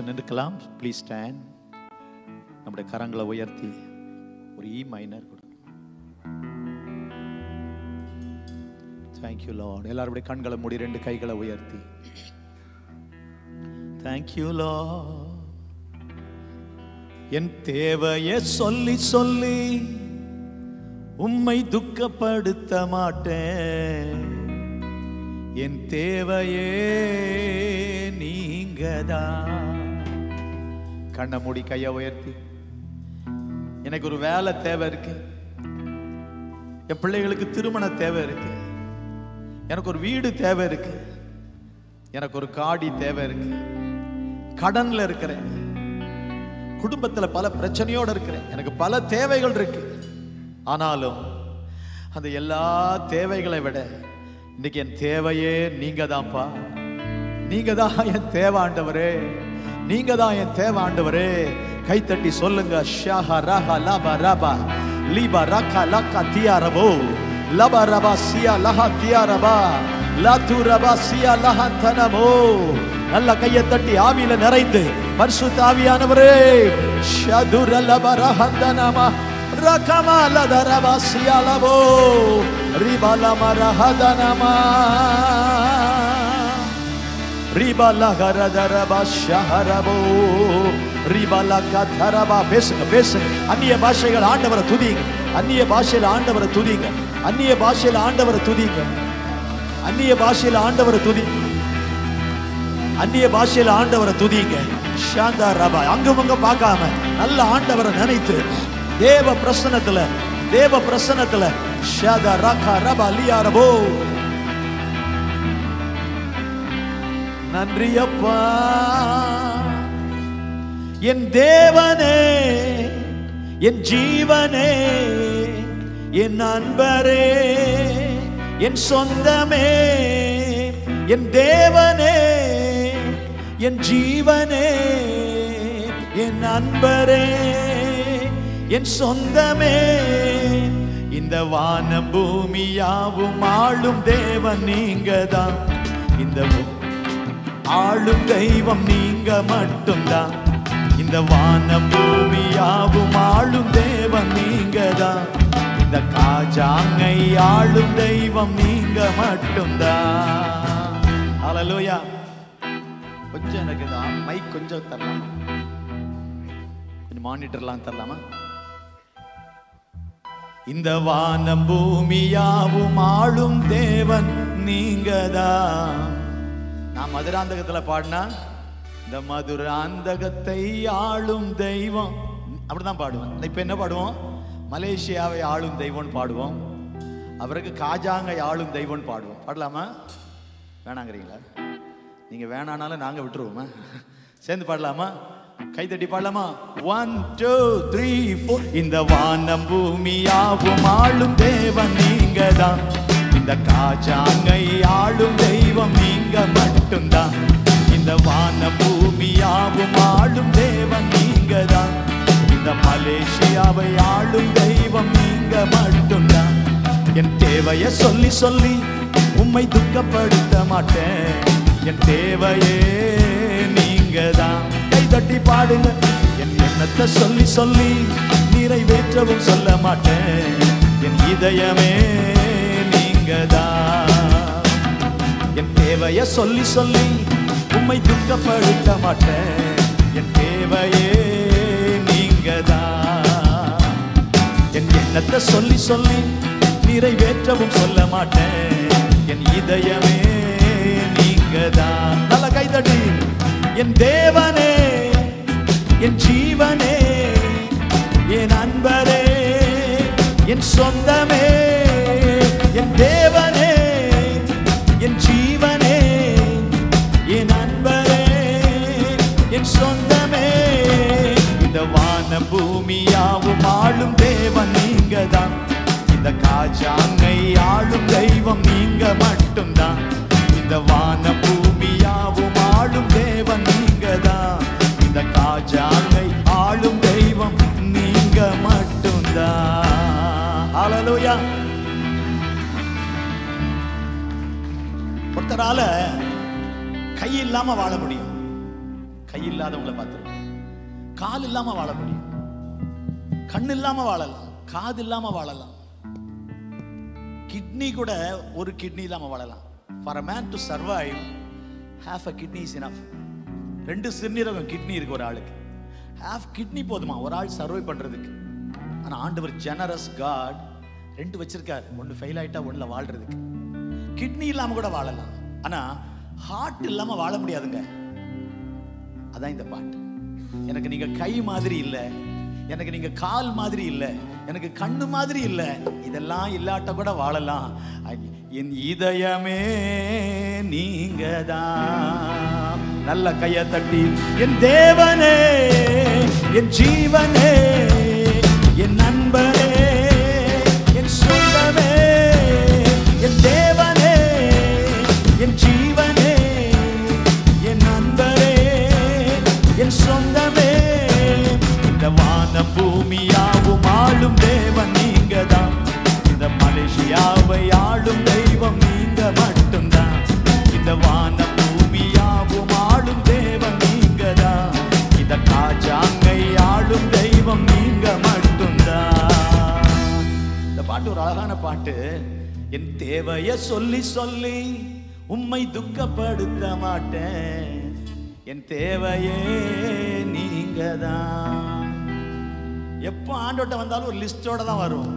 நிமிஷம் நிற்கலாம். Please stand. நம்முடைய கரங்களை உயர்த்தி ஒரு இ மைனர் கொடு. Thank you Lord. எல்லாருடைய கண்களை மூடி 2 கைகளை உயர்த்தி தேங்க்யூ லார்ட். என் தேவையை சொல்லி சொல்லி உம்மை துக்கப்படுத்த மாட்டேன். என் தேவையே நீங்கதான். கண்ணை மூடி கையை உயர்த்தி, எனக்கு ஒரு வேலை தேவை இருக்கு, என் பிள்ளைகளுக்கு திருமண தேவை இருக்கு, எனக்கு ஒரு வீடு தேவை இருக்கு, எனக்கு ஒரு காடி தேவை இருக்கு, கடன்ல இருக்கிறேன், குடும்பத்துல பல பிரச்சனையோடு இருக்கிறேன், எனக்கு பல தேவைகள் இருக்கு. ஆனாலும் அந்த எல்லா தேவைகளை விட இன்னைக்கு என் தேவையே நீங்க தான்ப்பா. நீங்க தான் என் தேவை ஆண்டவரே, நீங்க தான் என் தேவை ஆண்டவரே. கைத்தட்டி சொல்லுங்க. ஷாஹா ரஹா லபா ரபா லீபா ரகா லகா தியாரபோ லபா ரபா சியா லஹா தியாரபா லாத்து ரபா சியா லஹா தனமோ. நல்ல கையை தட்டி ஆவியில நிறைந்து பரிசுத்த ஆவியானவரே ஷதுர லபா ரஹந்தனமா ரகமா லதரபா சியா லபோ ரிபலா மரஹதனமா ரிபலா கரதரபா ஷஹரபோ ரிபலா கதரபா. பேசுங்க பேசுங்க. அந்நிய பாஷைகள் ஆண்டவரை துதிங்க. அந்நிய பாஷையில் ஆண்டவரை துதிங்க. அந்நிய பாஷையில் ஆண்டவரை துதிங்க. அந்நிய பாஷையில் ஆண்டவரை துதிங்க. அந்நிய பாஷையில் ஆண்டவரை துதிங்க. ஷாந்தா ரபா. அங்கமங்க பார்க்காம நல்ல ஆண்டவரை நினைத்து தேவ பிரசன்னத்துல தேவ பிரசன்னத்துல ஷாதா ரகா ரபா லியாரபோ. நன்றி அப்பா என் தேவனே, என் ஜீவனே, என் அன்பரே, என் சொந்தமே. என் தேவனே, என் ஜீவனே, என் அன்பரே, என் சொந்தமே. இந்த வானம் பூமி யாவும் ஆளும் தேவன் நீங்கதான். இந்த ஆளும் தெய்வம் நீங்க மட்டும்தான். இந்த வானம் பூமி யாவும் ஆளும் தேவன் நீங்கதான். இந்த காஜாங்கை ஆளும் தெய்வம் நீங்க மட்டும்தான். ஹல்லேலூயா. கொஞ்சம் எனக்கு மைக் கொஞ்சம் தரலாமா? கொஞ்சம் மானிட்டர்லாம் தரலாமா? இந்த வானம் பூமி யாவும் ஆளும் தேவன் நீங்கதான். நான் மதுராந்தகத்துல பாடினா இந்த மதுராந்தகத்தை ஆளும் தெய்வம் அப்படிதான் பாடுவேன். இப்ப என்ன பாடுவோம்? மலேசியாவை ஆளும் தெய்வம் பாடுவோம். அவருக்கு காஜாங்கை ஆளும் தெய்வம் பாடுவோம். பாடலாமா? வேணாங்கிறீங்களா? நீங்க வேணானாலும் நாங்க விட்டுருவோமா? சேர்ந்து பாடலாமா? கைதட்டி பாடலாமா? 1 2 3 4. இந்த வானம் பூமி யாவும் ஆளும் தேவன் நீங்கதான். இந்த காஜாங்கை ஆளும் தெய்வம் நீங்க மட்டும்தான். இந்த வானம் பூமி யாவும் ஆளும் தேவன் நீங்கதான். இந்த மலேசியாவை ஆளும் தெய்வம் நீங்க மட்டும்தான். என் தேவையை சொல்லி சொல்லி உம்மை துக்கப்படுத்த மாட்டேன். என் தேவையே நீங்கதான். கைதட்டி பாடுங்க. என் எண்ணத்தை சொல்லி சொல்லி நிறைவேற்றவும் சொல்ல மாட்டேன். என் இதயமே நீங்கதான். என் தேவையை சொல்லி சொல்லி உம்மை துக்கப்படுத்த மாட்டேன். என் தேவையே நீங்கதான். என் எண்ணத்தை சொல்லி சொல்லி நிறைவேற்றவும் சொல்ல மாட்டேன். என் இதயமே நீங்கதான். நல்ல கைதட்டி. என் தேவனே, என் ஜீவனே, என் அன்பரே, என் சொந்தமே. என் தேவனே, என் ஜீவனே, என் அன்பரே, என் சொந்தமே. இந்த வானம் பூமி யாவும் ஆளும் தேவன் நீங்கதான். இந்த காஜாங்கை ஆளும் தெய்வம் நீங்க மட்டும்தான். இந்த வானம் பூமி யாவும் ஆளும் தேவன் நீங்கதான். இந்த காஜாங்கை ஆளும் தெய்வம் நீங்க மட்டும்தான். ஹல்லேலூயா. ஒருத்தரால கை இல்லாம வாழ முடியும், கை இல்லாதவங்களை பார்த்துருக்கோம். கால் இல்லாம வாழ முடியும், கண்ணு இல்லாம வாழலாம், காது இல்லாம வாழலாம், கிட்னி கூட ஒரு கிட்னி இல்லாம வாழலாம். For a man to survive, half a kidney is enough. 2 சிறுநீரகம் கிட்னி இருக்கு ஒரு ஆளுக்கு. half கிட்னி போதுமா ஒரு ஆள் சர்வை பண்றதுக்கு. ஆனா ஆண்டவர் ஜெனரஸ் காட் 2 வச்சிருக்காரு. 1 ஃபெயில் ஆயிட்டா 1ல வாழ்றதுக்கு. கிட்னி இல்லாம கூட வாழலாம், ஆனா ஹார்ட் இல்லாம வாழ முடியாதுங்க. அதான் இந்த பாட்டு. எனக்கு நீங்க கை மாதிரி இல்ல, எனக்கு நீங்க கால் மாதிரி இல்ல, எனக்கு கண்ணு மாதிரி இல்ல, இதெல்லாம் இல்லாட்ட கூட வாழலாம். என் இதயமே நீங்கதான். நல்ல கையை தட்டி, என் தேவனே, என் ஜீவனே, என் நண்பனே, என் சொந்தமே, என் தேவனே, என் ஜீவனே, என் நண்பரே, என் சொந்தமே. இந்த வானம் பூமியாவும் ஆளும் தேவன் நீங்கதான். இந்த மலேசியாவை ஆளும் தெய்வம் நீங்க மட்டும்தான். இந்த வானம் பூமியாவும் ஆளும் தேவன் நீங்கதான். இந்த காஜாங்கை ஆளும் தெய்வம் நீங்க மட்டும்தான். இந்த பாட்டு ஒரு அழகான பாட்டு. என் தேவைய சொல்லி சொல்லி உம்மை துக்கப்படுத்த மாட்டேன். என் தேவையே நீங்கதான். எப்போ ஆண்டோட்ட வந்தாலும் ஒரு லிஸ்டோட தான் வரும்,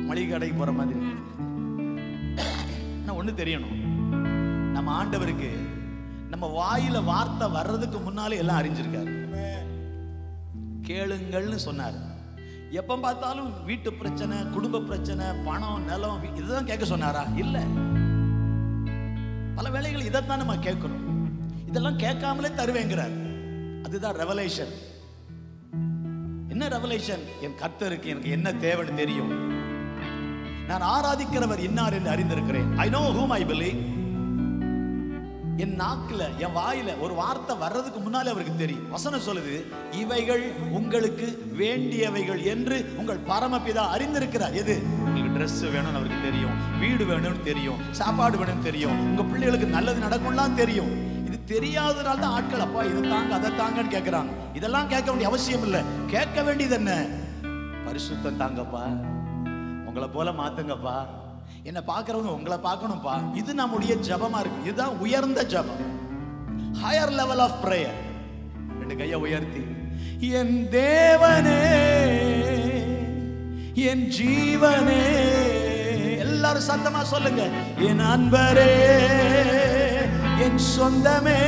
மளிகை கடைக்கு போற மாதிரி. ஒண்ணு தெரியணும், நம்ம ஆண்டவருக்கு நம்ம வாயில வார்த்தை வர்றதுக்கு முன்னாலே எல்லாம் அறிஞ்சிருக்காரு. கேளுங்கள்னு சொன்னார். எப்ப பார்த்தாலும் வீட்டு பிரச்சனை, குடும்ப பிரச்சனை, பணம், நிலம் இதுதான் கேட்க சொன்னாரா? இல்ல. பல வேளைகள் இதைத்தான் நம்ம கேட்கணும். இதெல்லாம் கேட்காமலே தருவேங்கிறார். அதுதான் ரெவலேஷன். என்ன ரெவலேஷன்? என் கர்த்தருக்கு எனக்கு என்ன தேவைன்னு தெரியும். நான் ஆராதிக்கிறவர் இன்னார் என்று அறிந்திருக்கிறேன். I know whom I believe. என் நாக்குல, என் வாயில ஒரு வார்த்தை வர்றதுக்கு முன்னாலே அவருக்கு தெரியும். வசனம் சொல்லுது, இவைகள் உங்களுக்கு வேண்டியவைகள் என்று உங்கள் பரமபிதா அறிந்திருக்கிறார். எது? உங்களுக்கு ட்ரெஸ் வேணும்னு அவருக்கு தெரியும், வீடு வேணும்னு தெரியும், சாப்பாடு வேணும்னு தெரியும், உங்க பிள்ளைகளுக்கு நல்லது நடக்கும்லாம் தெரியும். இது தெரியாதனால தான் ஆட்கள் அப்பா இதை தாங்க அதை தாங்கன்னு கேட்கிறாங்க. இதெல்லாம் கேட்க வேண்டிய அவசியம் இல்லை. கேட்க வேண்டியது என்ன? பரிசுத்தம் தாங்கப்பா, உங்களை போல மாத்துங்கப்பா, என்ன பார்க்கறவங்க உங்களை பார்க்கணும்பா. இது நம்முடைய ஜபமா இருக்கு. இதுதான் உயர்ந்த ஜபம், ஹையர் லெவல் ஆஃப் பிரேயர். 2 கையை உயர்த்தி, என் தேவனே, என் ஜீவனே, எல்லாரும் சத்தமா சொல்லுங்க, என் அன்பரே, என் சொந்தமே,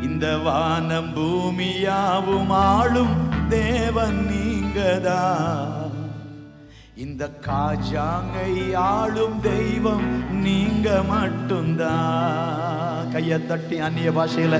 இந்த வானம் பூமியாவும் ஆளும் தேவன் நீங்கதான். இந்த காஜாங்கை ஆளும் தெய்வம் நீங்க மட்டும்தான். கையை தட்டி அந்நிய பாஷையில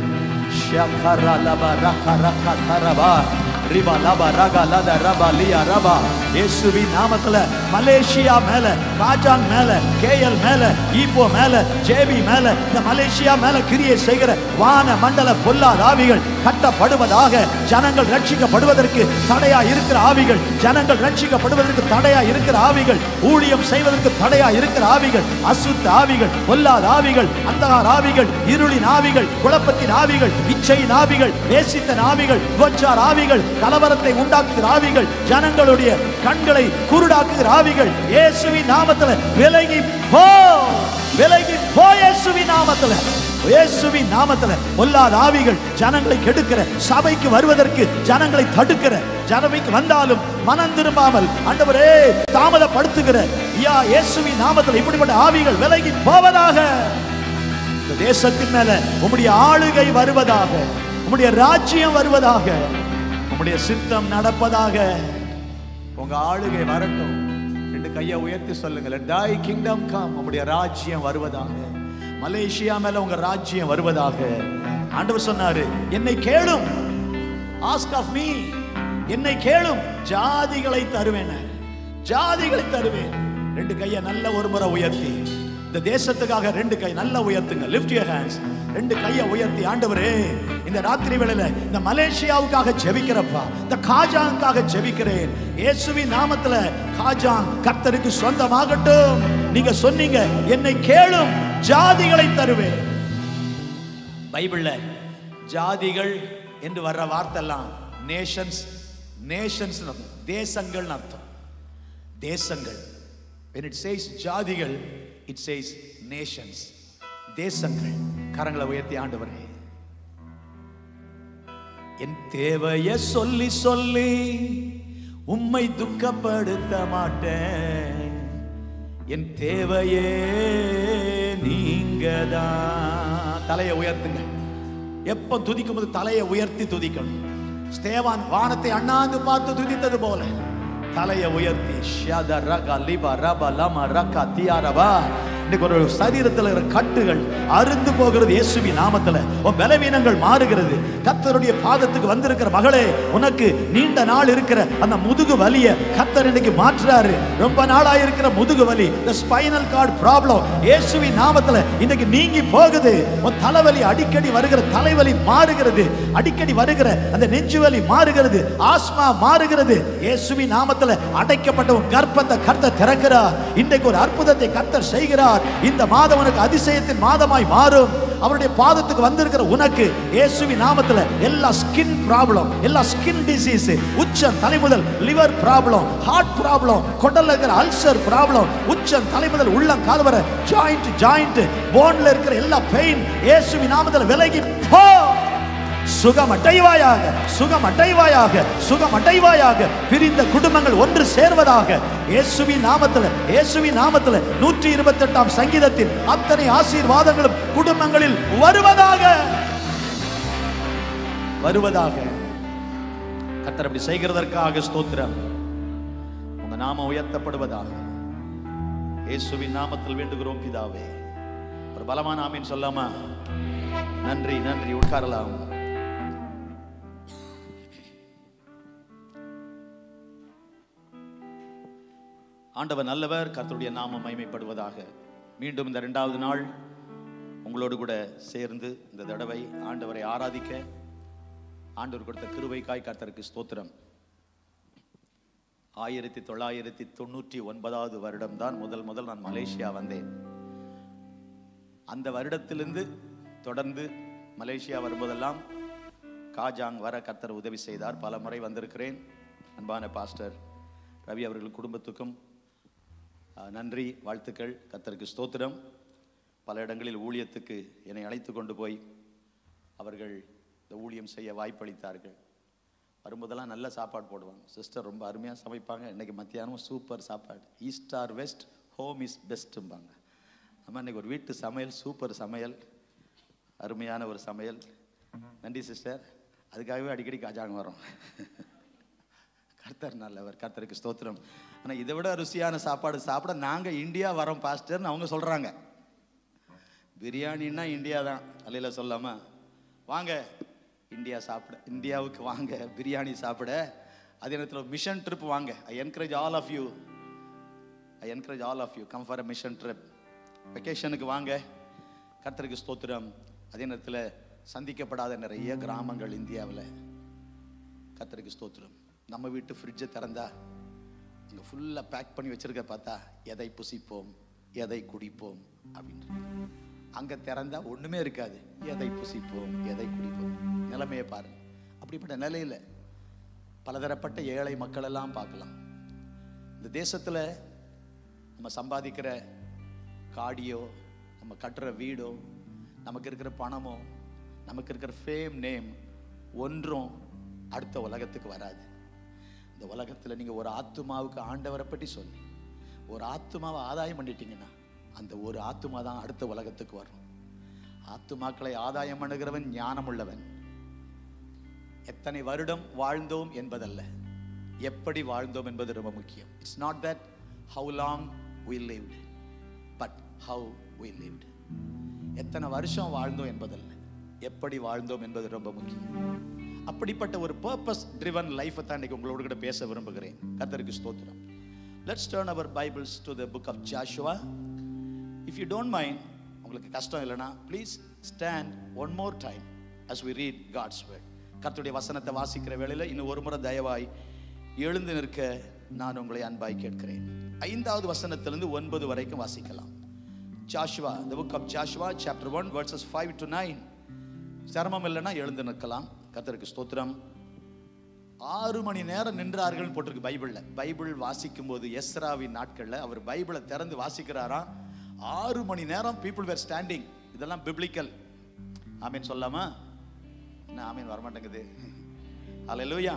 இயேசுவின் நாமத்துல மலேசியா மேல, காஜாங் மேல, கேஎல் மேல, ஈப்போ மேல, ஜேபி மேல, இந்த மலேசியா மேல கிரியை செய்கிற வான மண்டல பொல்லாத ஆவிகள் கட்டப்படுவதாக. ஜனங்கள் ரட்சிக்கப்படுவதற்கு தடையா இருக்கிற ஆவிகள், ஜனங்கள் ரட்சிக்கப்படுவதற்கு தடையா இருக்கிற ஆவிகள், ஊழியம் செய்வதற்கு தடையா இருக்கிற ஆவிகள், அசுத்த ஆவிகள், பொல்லாத ஆவிகள், அந்தகார ஆவிகள், இருளின் ஆவிகள், குழப்பத்தின் ஆவிகள், இச்சையின் ஆவிகள், வேசித்த ஆவிகள், கோச்சார் ஆவிகள், கலவரத்தை உண்டாக்குகிற ஆவிகள், ஜனங்களுடைய கண்களை குருடாக்குகிற ஆவிகள், இயேசுவின் நாமத்துல விலகி போ, விலகி போ. இயேசுவின் நாமத்துல, இயேசுவின் நாமத்துல பொல்லாத ஆவிகள் ஜனங்களை கெடுக்கிற, சபைக்கு வருவதற்கு ஜனங்களை தடுக்கிற, ஜனமைக்கு வந்தாலும் மனம் திரும்பாமல் ஆண்டவரே தாமதப்படுத்துகிற இயேசுவின் நாமத்துல இப்படிப்பட்ட ஆவிகள் விலகி போவதாக. இந்த தேசத்தின் மேல உம்முடைய ஆளுகை வருவதாக, உம்முடைய ராஜ்யம் வருவதாக, உம்முடைய சித்தம் நடப்பதாக. உங்க ஆளுகை வரட்டும். 2 கையை உயர்த்தி சொல்லுங்க, thy kingdom come. உம்முடைய ராஜ்யம் வருவதாக. மலேசியா மேல உங்க ராஜ்யம் வருவதாக. ஆண்டவர் சொன்னாரு, என்னை கேளும், ask of me, என்னை கேளும், ஜாதிகளை தருவேன், ஜாதிகளை தருவேன். 2 கையை நல்ல ஒரு முறை உயர்த்தி இந்த தேசத்துக்காக 2 கை நல்ல உயர்த்துங்க. lift your hands. 2 கையை உயர்த்தி, ஆண்டவரே இந்த ராத்திரி வேளையில இந்த மலேசியாவுக்காக ஜெபிக்கிறப்பா, இந்த காஜாங்காக ஜெபிக்கிறேன். இயேசுவின் நாமத்துல காஜாங் கர்த்தருக்கு சொந்தமாகட்டும். நீங்க சொன்னீங்க, என்னை கேளும், ஜாதிகளை தருவேன். பைபிள்ல ஜாதிகள் என்று வர்ற வார்த்தைலாம் நேஷன்ஸ், நேஷன்ஸ் தேசங்கள் அர்த்தம். தேசங்கள். when it says ஜாதிகள், it says nations, தேசங்கள். கரங்களை உயர்த்தி ஆண்டவரே, என் தேவையை சொல்லி சொல்லி உம்மை துக்கப்படுத்த மாட்டேன். என் தேவையே நீங்கதான். தலையை உயர்த்துங்க. எப்ப துதிக்கும் போது தலையை உயர்த்தி துதிக்கணும். ஸ்தேவான் வானத்தை அண்ணாந்து பார்த்து துதித்தது போல தலையை உயர்த்தி ஒரு சரீரத்தில் இருக்கிற கட்டுகள் அருந்து போகிறது இயேசுவின் நாமத்தில். பலவீனங்கள் மாறுகிறது. கர்த்தருடைய பாதத்துக்கு வந்திருக்கிற மகளே, உனக்கு நீண்ட நாள் இருக்கிற அந்த முதுகு வலியை கர்த்தர் இன்னைக்கு மாற்றுறாரு. ரொம்ப நாளாக இருக்கிற முதுகு வலி, the spinal cord problem, இயேசுவின் நாமத்தில் இன்னைக்கு நீங்கி போகுது. உன் தலைவலி, அடிக்கடி வருகிற தலைவலி மாறுகிறது. அடிக்கடி வருகிற அந்த நெஞ்சு வலி மாறுகிறது. ஆஸ்மா மாறுகிறது. இயேசுவின் நாமத்தில் அடைக்கப்பட்ட உன் கர்ப்பத்தை கர்த்தர் திறக்கிறார். இன்றைக்கு ஒரு அற்புதத்தை கர்த்தர் செய்கிறார். இந்த மாதம் உனக்கு அதிசயத்தின் மாதமாய் மாறும். அவருடைய பாதத்துக்கு வந்திருக்கிற உனக்கு இயேசுவின் நாமத்தில் எல்லா ஸ்கின் ப்ராப்ளம், எல்லா ஸ்கின் டிசீஸ், உச்சம் தலை முதல் லிவர் ப்ராப்ளம், ஹார்ட் ப்ராப்ளம், குடல்ல இருக்கிற அல்சர் ப்ராப்ளம், உச்சம் தலை முதல் உள்ளம் கால் வரை ஜாயிண்ட் போன்ல இருக்கிற எல்லா பெயின் இயேசுவின் நாமத்தில் விலகி போ. சுகமடைவாயாக, சுகமடைவாயாக, சுகமடைவாயாக. பிரிந்த குடும்பங்கள் ஒன்று சேர்வதாக இயேசுவின் நாமத்தில். இயேசுவின் நாமத்தில் 128ஆம் சங்கீதத்தின் அத்தனை ஆசீர்வாதங்களும் குடும்பங்களில் வருவதாக, வருவதாக. கர்த்தர் அப்படி செய்கிறதற்காக ஸ்தோத்திரம். உங்க நாமம் உயர்த்தப்படுவதாக இயேசுவின் நாமத்தில் வேண்டுகிறோம் பிதாவே. ஒரு பலமான ஆமீன் சொல்லாமா? நன்றி, நன்றி. உட்காரலாம். ஆண்டவர் நல்லவர். கர்த்தருடைய நாமம் மகிமைப்படுவதாக. மீண்டும் இந்த 2வது நாள் உங்களோடு கூட சேர்ந்து இந்த தடவை ஆண்டவரை ஆராதிக்க ஆண்டவர் கொடுத்த கிருபைக்காய் கர்த்தருக்கு ஸ்தோத்திரம். 1999வது வருடம் தான் முதல் நான் மலேசியா வந்தேன். அந்த வருடத்திலிருந்து தொடர்ந்து மலேசியா வரும்போதெல்லாம் காஜாங் வர கர்த்தர் உதவி செய்தார். பல முறை வந்திருக்கிறேன். அன்பான பாஸ்டர் ரவி அவர்கள் குடும்பத்துக்கும் நன்றி, வாழ்த்துக்கள். கர்த்தருக்கு ஸ்தோத்திரம். பல இடங்களில் ஊழியத்துக்கு என்னை அழைத்து கொண்டு போய் அவர்கள் இந்த ஊழியம் செய்ய வாய்ப்பளித்தார்கள். வரும்போதெல்லாம் நல்ல சாப்பாடு போடுவாங்க. சிஸ்டர் ரொம்ப அருமையாக சமைப்பாங்க. இன்றைக்கி மத்தியானம் சூப்பர் சாப்பாடு. East or west, home is பெஸ்ட்டும்பாங்க. நம்ம இன்றைக்கி ஒரு வீட்டு சமையல், சூப்பர் சமையல், அருமையான ஒரு சமையல். நன்றி சிஸ்டர். அதுக்காகவே அடிக்கடி காஜாங்க வரோம். கர்த்தர் நல்லவர். கர்த்தருக்கு ஸ்தோத்திரம். ஆனால் இதை விட ருசியான சாப்பாடு சாப்பிட நாங்கள் இந்தியா வரோம் பாஸ்டர்னு அவங்க சொல்கிறாங்க. பிரியாணின்னா இந்தியா தான். அல்லையில சொல்லாமா? வாங்க இந்தியா சாப்பிட, இந்தியாவுக்கு வாங்க பிரியாணி சாப்பிட. அதே நேரத்தில் மிஷன் ட்ரிப் வாங்க. I encourage all of you come for a mission trip. வெக்கேஷனுக்கு வாங்க. கர்த்தருக்கு ஸ்தோத்திரம். அதே நேரத்தில் சந்திக்கப்படாத நிறைய கிராமங்கள் இந்தியாவில். கர்த்தருக்கு ஸ்தோத்திரம். நம்ம வீட்டு ஃப்ரிட்ஜை திறந்தா அங்கே ஃபுல்லாக பேக் பண்ணி வச்சிருக்க பார்த்தா எதை புசிப்போம், எதை குடிப்போம் அப்படின்ற. அங்கே திறந்தா ஒன்றுமே இருக்காது. எதை புசிப்போம், எதை குடிப்போம். நிலைமையை பாருங்க. அப்படிப்பட்ட நிலையில் பலதரப்பட்ட ஏழை மக்கள் எல்லாம் பார்க்கலாம். இந்த தேசத்தில் நம்ம சம்பாதிக்கிற காடியோ, நம்ம கட்டுற வீடோ, நமக்கு இருக்கிற பணமோ, நமக்கு இருக்கிற ஃபேம், நேம் ஒன்றும் அடுத்த உலகத்துக்கு வராது. இந்த உலகத்தில் நீங்கள் ஒரு ஆத்துமாவுக்கு ஆண்டவரை பற்றி சொல்லி ஒரு ஆத்துமாவை ஆதாயம் பண்ணிட்டீங்கன்னா அந்த ஒரு ஆத்துமா தான் அடுத்த உலகத்துக்கு வரும். ஆத்துமாக்களை ஆதாயம் பண்ணுகிறவன் ஞானம் உள்ளவன். எத்தனை வருடம் வாழ்ந்தோம் என்பதல்ல, எப்படி வாழ்ந்தோம் என்பது ரொம்ப முக்கியம். It's not that how long we lived, but how we lived. எத்தனை வருஷம் வாழ்ந்தோம் என்பதல்ல, எப்படி வாழ்ந்தோம் என்பது ரொம்ப முக்கியம். அப்படிப்பட்ட ஒரு பர்பஸ் ட்ரிவன் லைஃபை தான் இன்னைக்கு உங்களோட கூட பேச விரும்புகிறேன். கர்த்தருக்கு ஸ்தோத்திரம். Let's turn our Bibles to the book of Joshua. If you don't mind, உங்களுக்கு கஷ்டம் இல்லைனா please stand one more time as we read God's word. கர்த்தருடைய வசனத்தை வாசிக்கிற வேளையில் இன்னும் ஒரு முறை தயவாய் எழுந்து நிற்க நான் உங்களை அன்பாய் கேட்கிறேன். 5வது வசனத்திலிருந்து 9 வரைக்கும் வாசிக்கலாம். Joshua, the book of Joshua, chapter 1, verses 5 to 9. சிரமம் இல்லைன்னா எழுந்து நிற்கலாம். கர்த்தருக்கு ஸ்தோத்திரம். 6 மணி நேரம் நின்றார்கள் போட்டிருக்கு பைபிள்ல. பைபிள் வாசிக்கும் போது எஸ்ராவின் நாட்கள்ல அவர் பைபிளை திறந்து வாசிக்கிறாராம். 6 மணி நேரம் people were standing. இதெல்லாம் பிப்ளிக்கல். ஆமீன் சொல்லாமா? என்ன ஆமீன் வரமாட்டேங்குது? ஹல்லேலூயா.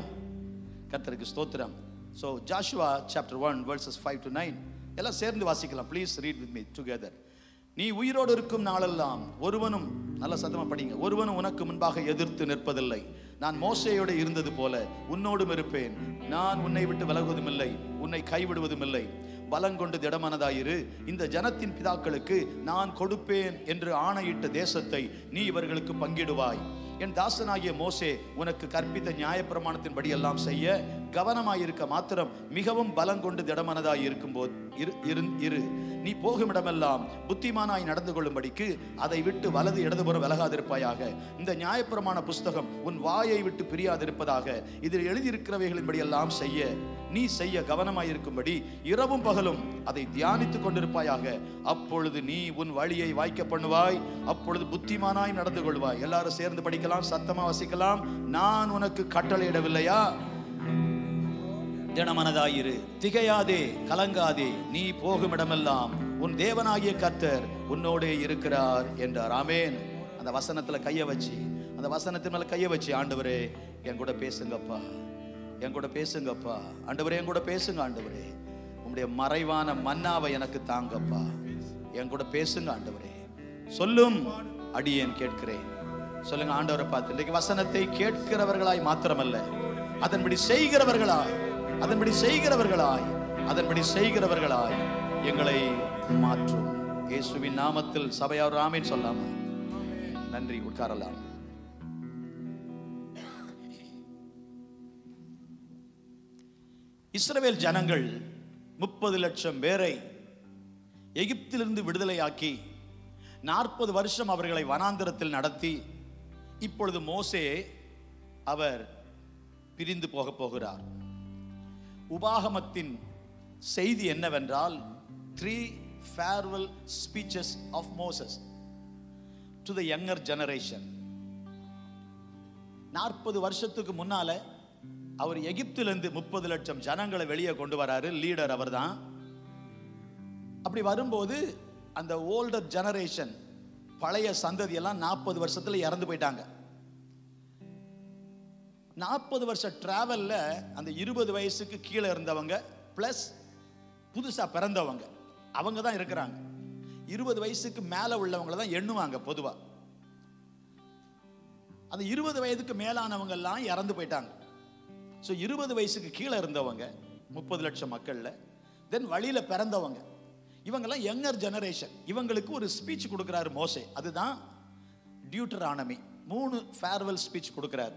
கர்த்தருக்கு ஸ்தோத்திரம். So Joshua chapter 1 verses 5 to 9 எல்லாம் சேர்ந்து வாசிக்கலாம். Please read with me together. நீ உயிரோடு இருக்கும் நாளெல்லாம் ஒருவனும், நல்ல சத்தமா படிங்க, ஒருவனும் உனக்கு முன்பாக எதிர்த்து நிற்பதில்லை. நான் மோசேயோடு இருந்தது போல உன்னோடும் இருப்பேன். நான் உன்னை விட்டு விலகுவதும் இல்லை, உன்னை கைவிடுவதும் இல்லை. பலங்கொண்டு திடமனதாயிரு. இந்த ஜனத்தின் பிதாக்களுக்கு நான் கொடுப்பேன் என்று ஆணையிட்ட தேசத்தை நீ இவர்களுக்கு பங்கிடுவாய். என் தாசனாகிய மோசே உனக்கு கற்பித்த நியாயப்பிரமாணத்தின்படி எல்லாம் செய்ய கவனமாயிருக்க மாத்திரம் மிகவும் பலங்கொண்டு திடமனதாய் இருக்கும்போது இரு. நீ போகுமிடமெல்லாம் புத்திமானாய் நடந்து கொள்ளும்படிக்கு அதை விட்டு வலது இடதுபுறம் விலகாதிருப்பாயாக. இந்த நியாயப்பிரமாண புஸ்தகம் உன் வாயை விட்டு பிரியாதிருப்பதாக. இதில் எழுதியிருக்கிறவைகளின்படி எல்லாம் நீ செய்ய கவனமாயிருக்கும்படி இரவும் பகலும் அதை தியானித்துக் கொண்டிருப்பாயாக. அப்பொழுது நீ உன் வழியை வாய்க்க பண்ணுவாய், அப்பொழுது புத்திமானாய் நடந்து கொள்வாய். எல்லாரும் சேர்ந்து படிக்கலாம், சத்தமா வசிக்கலாம். நான் உனக்கு கட்டளையிடவில்லையா? திடமனதாயிரு, திகையாதே, கலங்காதே. நீ போகும் இடமெல்லாம் உன் தேவனாகிய கர்த்தர் உன்னோடே இருக்கிறார் என்றார். ஆமென். அந்த வசனத்துல கைய வச்சு, அந்த வசனத்தின் மேல கைய வச்சு, ஆண்டவரே என் கூட பேசுங்கப்பா, என் கூட பேசுங்கப்பா, ஆண்டவரே என் கூட பேசுங்க, ஆண்டவரே உம்முடைய மறைவான மன்னாவை எனக்கு தாங்கப்பா, என் கூட பேசுங்க ஆண்டவரே, சொல்லும் அடியேன் கேட்கிறேன். சொல்லுங்க ஆண்டவரை பார்த்து. இன்றைக்கு வசனத்தை கேட்கிறவர்களாய் மாத்திரமல்ல, அதன்படி செய்கிறவர்களாய், அதன்படி செய்கிறவர்களாய், அதன்படி செய்கிறவர்களாய் எங்களை மாற்றும். இயேசுவின் நாமத்தில் சபையார் ஆமென் சொல்லாமா? நன்றி. உட்காரலாம். இஸ்ரவேல் ஜனங்கள் 30 லட்சம் பேரை எகிப்திலிருந்து விடுதலையாக்கி 40 வருஷம் அவர்களை வனாந்தரத்தில் நடத்தி, இப்பொழுது மோசே அவர் பிரிந்து போக போகிறார். உபாகமத்தின் செய்தி என்னவென்றால் 3 farewell speeches of Moses to the younger generation. 40 வருஷத்துக்கு முன்னால அவர் எகிப்திலிருந்து 30 லட்சம் ஜனங்களை வெளியே கொண்டு வராரு. லீடர் அவர் தான். அப்படி வரும்போது அந்த ஓல்டர் ஜெனரேஷன், பழைய சந்ததி எல்லாம் 40 வருஷத்துல இறந்து போயிட்டாங்க. 40 வருஷ டிராவல்ல அந்த 20 வயசுக்கு கீழே இருந்தவங்க பிளஸ் புதுசா பிறந்தவங்க அவங்க தான் இருக்கிறாங்க. 20 வயசுக்கு மேல உள்ளவங்களை தான் எண்ணுவாங்க பொதுவா. அந்த 20 வயதுக்கு மேலானவங்க எல்லாம் இறந்து போயிட்டாங்க. ஸோ 20 வயசுக்கு கீழே இருந்தவங்க 30 லட்சம் மக்கள்ல, தென் வழியில பிறந்தவங்க, இவங்கெல்லாம் யங்கர் ஜெனரேஷன். இவங்களுக்கு ஒரு ஸ்பீச் கொடுக்கிறாரு மோசே. அதுதான் டியூட்டரானமி. 3 ஃபேர்வெல் ஸ்பீச் கொடுக்கிறாரு.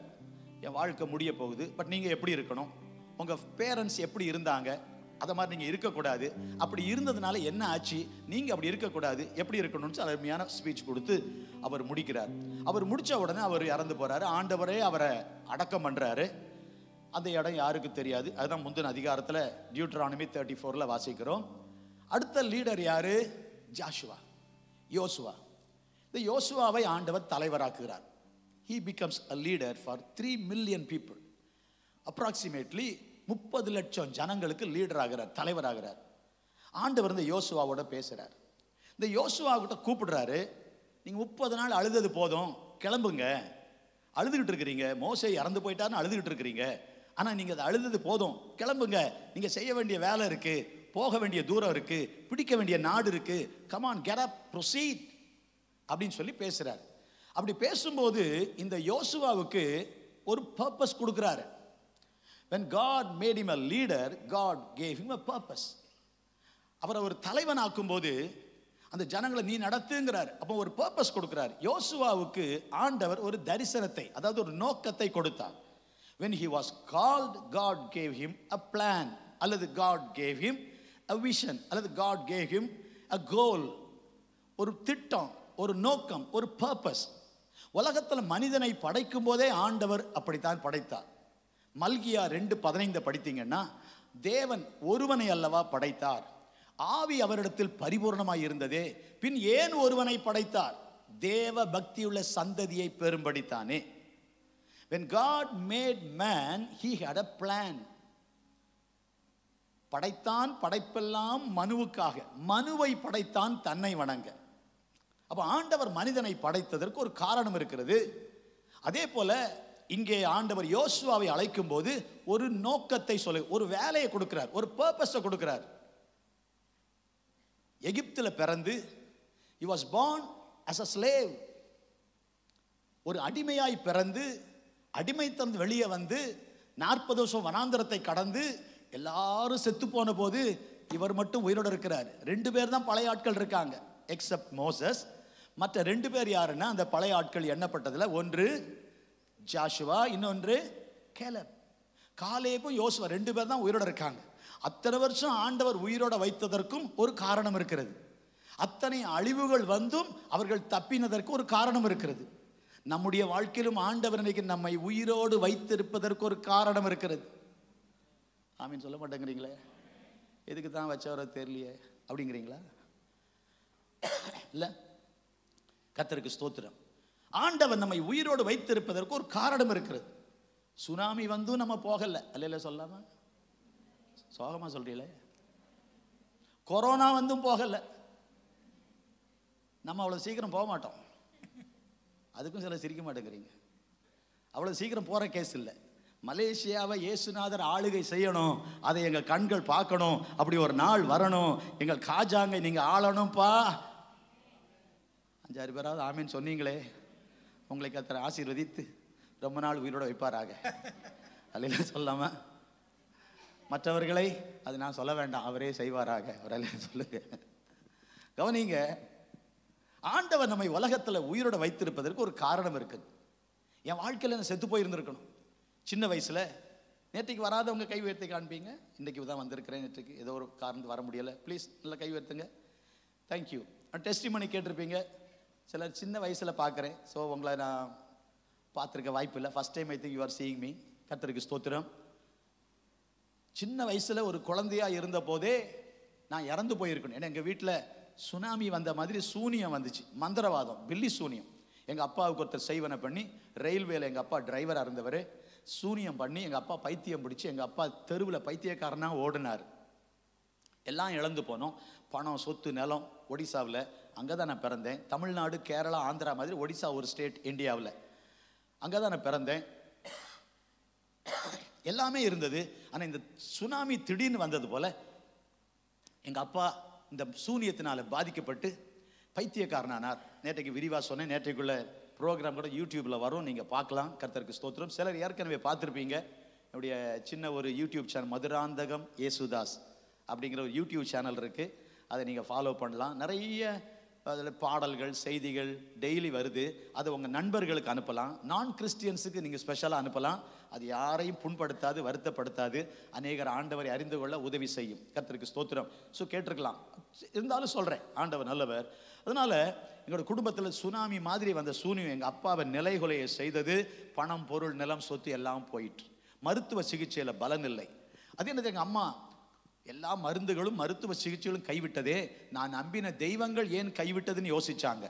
என் வாழ்க்கை முடிய போகுது, பட் நீங்க எப்படி இருக்கணும், உங்க பேரண்ட்ஸ் எப்படி இருந்தாங்க, அதை மாதிரி நீங்க இருக்கக்கூடாது, அப்படி இருந்ததுனால என்ன ஆச்சு, நீங்க அப்படி இருக்கக்கூடாது, எப்படி இருக்கணும்னு அருமையான ஸ்பீச் கொடுத்து அவர் முடிக்கிறார். அவர் முடிச்ச உடனே அவர் இறந்து போறாரு. ஆண்டவரே அவரை அடக்கம் பண்றாரு. அந்த இடம் யாருக்கு தெரியாது. அதுதான் முந்தின அதிகாரத்தில் டியூட்டரானமி 34ல் வாசிக்கிறோம். அடுத்த லீடர் யாரு? ஜாஷுவா, யோசுவா. இந்த யோசுவாவை ஆண்டவர் தலைவராக்குகிறார். He becomes a leader for 3 million people. Approximately 30 லட்சம் ஜனங்களுக்கு லீடர் ஆகிறார், தலைவர் ஆகிறார். ஆண்டவர் இந்த யோசுவாவோட பேசுறார். இந்த யோசுவா கிட்ட கூப்பிடுறாரு. நீங்க 30 நாள் அழுதது போதும், கிளம்புங்க. அழுதுகிட்டு இருக்கிறீங்க, மோசே இறந்து போயிட்டாருன்னு அழுதுகிட்டு இருக்கிறீங்க. ஆனா நீங்க அதை அழுதது போதும், கிளம்புங்க. நீங்க செய்ய வேண்டிய வேலை இருக்கு, போக வேண்டிய தூரம் இருக்கு, பிடிக்க வேண்டிய நாடு இருக்கு. come on, get up, proceed அப்படின்னு சொல்லி பேசுறாரு. அப்படி பேசும்போது இந்த யோசுவாவுக்கு ஒரு பர்பஸ் கொடுக்கிறாரு. when God made him a leader, God gave him a purpose. அவரை ஒரு தலைவன் ஆக்கும்போது அந்த ஜனங்களை நீ நடத்துங்கிறார். அப்போ ஒரு பர்பஸ் கொடுக்கிறார். யோசுவாவுக்கு ஆண்டவர் ஒரு தரிசனத்தை, அதாவது ஒரு நோக்கத்தை கொடுத்தார். when he was called, God gave him a plan, அல்லது God gave him a vision, அல்லது God gave him a goal. ஒரு திட்டம், ஒரு நோக்கம், ஒரு பர்பஸ். உலகத்தில் மனிதனை படைக்கும் போதே ஆண்டவர் அப்படித்தான் படைத்தார். மல்கியா 2:15 படித்தீங்கன்னா, தேவன் ஒருவனை அல்லவா படைத்தார், ஆவி அவரிடத்தில் பரிபூர்ணமாய் இருந்ததே, பின் ஏன் ஒருவனை படைத்தார்? தேவ பக்தியுள்ள சந்ததியை பெறும்படித்தானே. When God made man, he had a plan. படைத்தான், படைப்பெல்லாம் மனுவுக்காக. மனுவை படைத்தான் தன்னை வணங்க. அப்ப ஆண்டவர் மனிதனை படைத்ததற்கு ஒரு காரணம் இருக்கிறது. அதே போல இங்கே ஆண்டவர் யோசுவாவை அழைக்கும் போது ஒரு நோக்கத்தை சொல்ல, ஒரு வேலையை கொடுக்கிறார், ஒரு பர்பஸை கொடுக்கிறார். எகிப்தில் பிறந்து he was born as a slave. ஒரு அடிமையாய் பிறந்து அடிமைத்தம் வெளியே வந்து 40 வருஷம் வனாந்தரத்தை கடந்து எல்லாரும் செத்து போன போது இவர் மட்டும் உயிரோடு இருக்கிறார். 2 பேர் தான் பழைய ஆட்கள் இருக்காங்க, எக்ஸப்ட் மோசஸ். மற்ற 2 பேர் யாருன்னா அந்த பழைய ஆட்கள் எண்ணப்பட்டதுல ஒன்று ஜாஷுவா, இன்னொன்று கேலப். காலேபும் யோசுவா 2 பேர் தான் உயிரோடு இருக்காங்க. அத்தனை வருஷம் ஆண்டவர் உயிரோட வைத்ததற்கும் ஒரு காரணம் இருக்கிறது. அத்தனை அழிவுகள் வந்தும் அவர்கள் தப்பினதற்கு ஒரு காரணம் இருக்கிறது. நம்முடைய வாழ்க்கையிலும் ஆண்டவர் இன்னைக்கு நம்மை உயிரோடு வைத்திருப்பதற்கு ஒரு காரணம் இருக்கிறது. ஆமீன் சொல்ல மாட்டேங்கிறீங்களே? எதுக்கு தான் வச்சவரோ தெரியலையே அப்படிங்கிறீங்களா? இல்ல, கர்த்தருக்கு ஸ்தோத்திரம். ஆண்டவர் நம்மை உயிரோடு வைத்திருப்பதற்கு ஒரு காரணம் இருக்கிறது. சுனாமி வந்தும் நம்ம போகல, அல்ல சொல்லாம சோகமா சொல்றீங்களே. கொரோனா வந்தும் போகல, நம்ம அவ்வளவு சீக்கிரம் போக மாட்டோம். அதுக்கும் சில சிரிக்க மாட்டேங்கிறீங்க. அவ்வளவு சீக்கிரம் போற கேஸ் இல்லை. மலேசியாவை இயேசுநாதர் ஆளுகை செய்யணும், அதை எங்கள் கண்கள் பார்க்கணும், அப்படி ஒரு நாள் வரணும். எங்கள் காஜாங்க நீங்க ஆளணும்ப்பா. 5-6 பேராவது ஆமீன் சொன்னீங்களே. உங்களை கர்த்தர் ஆசீர்வதித்து ரொம்ப நாள் உயிரோட வைப்பாராக. அல்ல சொல்லாம மற்றவர்களை அது நான் சொல்ல வேண்டாம், அவரே செய்வாராக. அவரால் சொல்லுங்க. கவனிங்க, ஆண்டவர் நம்மை உலகத்தில் உயிரோட வைத்திருப்பதற்கு ஒரு காரணம் இருக்குது. என் வாழ்க்கையில் நான் செத்து போயிருந்திருக்கணும். சின்ன வயசுல நேற்றுக்கு வராதவங்க கை உயர்த்தி காண்பீங்க. இன்றைக்கு தான் வந்திருக்கிறேன், நேற்றுக்கு ஏதோ ஒரு காரணம் வர முடியலை. ப்ளீஸ் நல்லா கை உயர்த்துங்க. தேங்க்யூ. டெஸ்டிமனி கேட்டிருப்பீங்க. சிலர் சின்ன வயசில் பார்க்குறேன். ஸோ உங்களை நான் பார்த்துருக்க வாய்ப்பு இல்லை. First time I think you are seeing me. கர்த்தருக்கு ஸ்தோத்திரம். சின்ன வயசில் ஒரு குழந்தையாக இருந்த போதே நான் இறந்து போயிருக்கணும். ஏன்னா எங்கள் வீட்டில் சுனாமி வந்த மாதிரி சூனியம் வந்துச்சு, மந்திரவாதம், பில்லி சூனியம். எங்கள் அப்பாவுக்கு ஒருத்தர் செய்வனை பண்ணி, ரயில்வேல எங்கள் அப்பா டிரைவராக இருந்தவர், சூனியம் பண்ணி எங்கள் அப்பா பைத்தியம் பிடிச்சி எங்கள் அப்பா தெருவில் பைத்தியக்காரனாக ஓடினார். எல்லாம் இழந்து போனோம். பணம், சொத்து, நிலம். ஒடிசாவில் அங்கே தான் நான் பிறந்தேன். தமிழ்நாடு, கேரளா, ஆந்திரா மாதிரி ஒடிசா ஒரு ஸ்டேட் இந்தியாவில். அங்கே தான் நான் பிறந்தேன். எல்லாமே இருந்தது. ஆனால் இந்த சுனாமி திடீர்னு வந்தது போல எங்கள் அப்பா இந்த சூனியத்தினால பாதிக்கப்பட்டு பைத்தியக்காரனானார். நேற்றைக்கு விரிவாக சொன்னேன். நேற்றைக்குள்ள ப்ரோக்ராம் கூட யூடியூப்பில் வரும், நீங்கள் பார்க்கலாம். கர்த்தருக்கு ஸ்தோத்திரம். சிலர் ஏற்கனவே பார்த்துருப்பீங்க. என்னுடைய சின்ன ஒரு யூடியூப் சேனல் மதுராந்தகம் ஏசுதாஸ் அப்படிங்கிற ஒரு யூடியூப் சேனல் இருக்குது. அதை நீங்கள் ஃபாலோ பண்ணலாம். நிறைய அதில் பாடல்கள், செய்திகள் டெய்லி வருது. அதை உங்கள் நண்பர்களுக்கு அனுப்பலாம். நான் கிறிஸ்டியன்ஸுக்கு நீங்கள் ஸ்பெஷலாக அனுப்பலாம். அது யாரையும் புண்படுத்தாது, வருத்தப்படுத்தாது. அநேகர் ஆண்டவரை அறிந்து கொள்ள உதவி செய்யும். கர்த்தருக்கு ஸ்தோத்திரம். ஸோ கேட்டிருக்கலாம். இருந்தாலும் சொல்கிறேன், ஆண்டவர் நல்லவர். அதனால் எங்களோட குடும்பத்தில் சுனாமி மாதிரி வந்த சூனியம் எங்கள் அப்பாவை நிலைகுலையை செய்தது. பணம், பொருள், நிலம், சொத்து எல்லாம் போயிட்டு. மருத்துவ சிகிச்சையில் பலன் இல்லை. அது என்னது, எங்கள் அம்மா எல்லா மருந்துகளும் மருத்துவ சிகிச்சைகளும் கைவிட்டதே, நான் நம்பின தெய்வங்கள் ஏன் கைவிட்டதுன்னு யோசிச்சாங்க.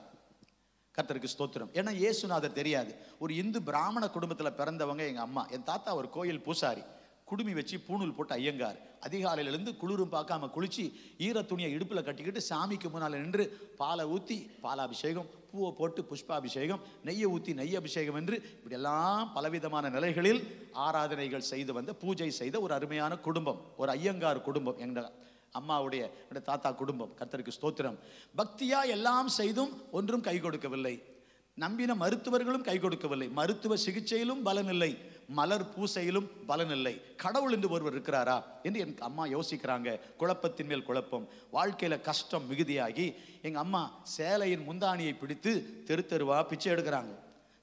கர்த்தருக்கு ஸ்தோத்திரம். ஏன்னா இயேசுநாதர் தெரியாது. ஒரு இந்து பிராமண குடும்பத்தில் பிறந்தவங்க எங்கள் அம்மா. என் தாத்தா ஒரு கோயில் பூசாரி, குடுமி வச்சு பூணூல் போட்டு ஐயங்கார். அதிகாலையிலேருந்து குளிரும் பார்க்காம குளிச்சு ஈர துணியை இடுப்பில் கட்டிக்கிட்டு சாமிக்கு முன்னால் நின்று பாலை ஊற்றி பாலாபிஷேகம், பூவை போட்டு புஷ்பாபிஷேகம், நெய்யை ஊற்றி நெய் அபிஷேகம் என்று இப்படியெல்லாம் பலவிதமான நிலைகளில் ஆராதனைகள் செய்து வந்த, பூஜை செய்த ஒரு அருமையான குடும்பம், ஒரு ஐயங்கார் குடும்பம் எங்கள் அம்மாவுடைய தாத்தா குடும்பம். கர்த்தருக்கு ஸ்தோத்திரம். பக்தியா எல்லாம் செய்தும் ஒன்றும் கை கொடுக்கவில்லை. நம்பின மருத்துவர்களும் கை கொடுக்கவில்லை. மருத்துவ சிகிச்சையிலும் பலன் இல்லை, மலர் பூசையிலும் பலன் இல்லை. கடவுள் என்று ஒருவர் இருக்கிறாரா என்று என் அம்மா யோசிக்கிறாங்க. குழப்பத்தின் மேல் குழப்பம். வாழ்க்கையில கஷ்டம் மிகுதியாகி எங்க அம்மா சேலையின் முந்தானியை பிடித்து தெரு தெருவா பிச்சை எடுக்கிறாங்க.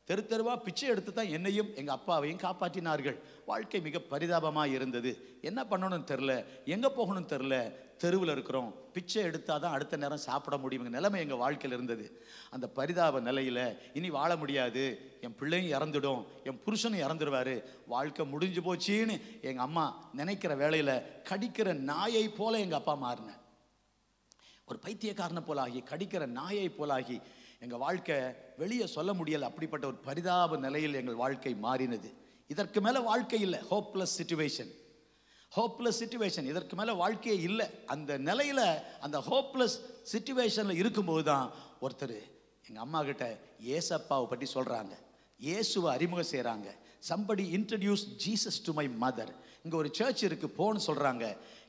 தெரு தெருவா பிச்சை எடுத்து தான் என்னையும் எங்க அப்பாவையும் காப்பாற்றினார்கள். வாழ்க்கை மிக பரிதாபமாக இருந்தது. என்ன பண்ணணும்னு தெரில, எங்கே போகணும்னு தெரில. தெருவில் இருக்கிறோம், பிச்சை எடுத்தாதான் அடுத்த நேரம் சாப்பிட முடியுங்க நிலைமை எங்கள் வாழ்க்கையில் இருந்தது. அந்த பரிதாப நிலையில் இனி வாழ முடியாது, என் பிள்ளையும் இறந்துடும், என் புருஷனும் இறந்துடுவார், வாழ்க்கை முடிஞ்சு போச்சின்னு எங்கள் அம்மா நினைக்கிற வேளையில் கடிக்கிற நாயை போல எங்கள் அப்பா மாறினேன். ஒரு பைத்தியக்காரனை போலாகி, கடிக்கிற நாயை போலாகி எங்க வாழ்க்கை வெளியே சொல்ல முடியல. அப்படிப்பட்ட ஒரு பரிதாப நிலையில் எங்கள் வாழ்க்கை மாறினது. இதற்கு மேல வாழ்க்கை இல்லை. Hopeless situation, hopeless situation. இதற்கு மேல வாழ்க்கையே இல்லை. அந்த நிலையில, அந்த ஹோப்லெஸ் சிச்சுவேஷன்ல இருக்கும்போது தான் ஒருத்தர் எங்க அம்மா கிட்ட ஏசப்பாவை பற்றி சொல்றாங்க, இயேசுவை அறிமுகம் செய்யறாங்க. somebody introduced Jesus to my mother. இங்க ஒரு சர்ச் இருக்கு, போன்னு சொல்றாங்க.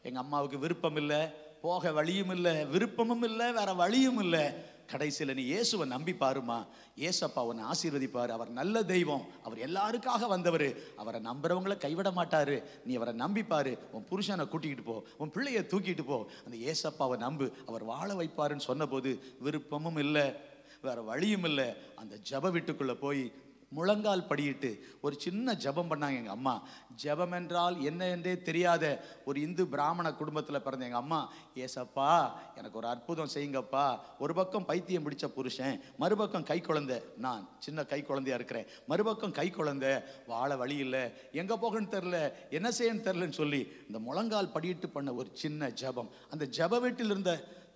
எங்க அம்மாவுக்கு விருப்பம் இல்லை, போக வழியும் இல்லை, விருப்பமும் இல்லை, வேற வழியும் இல்லை. கடைசியில் நீ இயேசுவை நம்பி பாருமா, ஏசப்பா உன்னை ஆசீர்வதிப்பார், அவர் நல்ல தெய்வம், அவர் எல்லாருக்காக வந்தவர், அவரை நம்புறவங்களை கைவிட மாட்டாரு, நீ அவரை நம்பிப்பாரு, உன் புருஷனை கூட்டிக்கிட்டு போ, உன் பிள்ளைய தூக்கிட்டு போ, அந்த ஏசப்பாவை நம்பு, அவர் வாழ வைப்பாருன்னு சொன்னபோது விருப்பமும் இல்லை, வேற வழியும் இல்லை. அந்த ஜப வீட்டுக்குள்ள போய் முழங்கால் படியிட்டு ஒரு சின்ன ஜபம் பண்ணாங்க எங்கள் அம்மா. ஜபம் என்றால் என்ன என்றே தெரியாத ஒரு இந்து பிராமண குடும்பத்தில் பிறந்த எங்கள் அம்மா, ஏசப்பா எனக்கு ஒரு அற்புதம் செய்யுங்கப்பா. ஒரு பக்கம் பைத்தியம் பிடிச்ச புருஷன், மறுபக்கம் கை குழந்தை, நான் சின்ன கை குழந்தையா இருக்கிறேன், மறுபக்கம் கை குழந்தை, வாழ வழி இல்லை, எங்கே போகன்னு தெரில, என்ன செய்யன்னு தெரிலன்னு சொல்லி இந்த முழங்கால் படியிட்டு பண்ண ஒரு சின்ன ஜபம், அந்த ஜப வீட்டில் இருந்த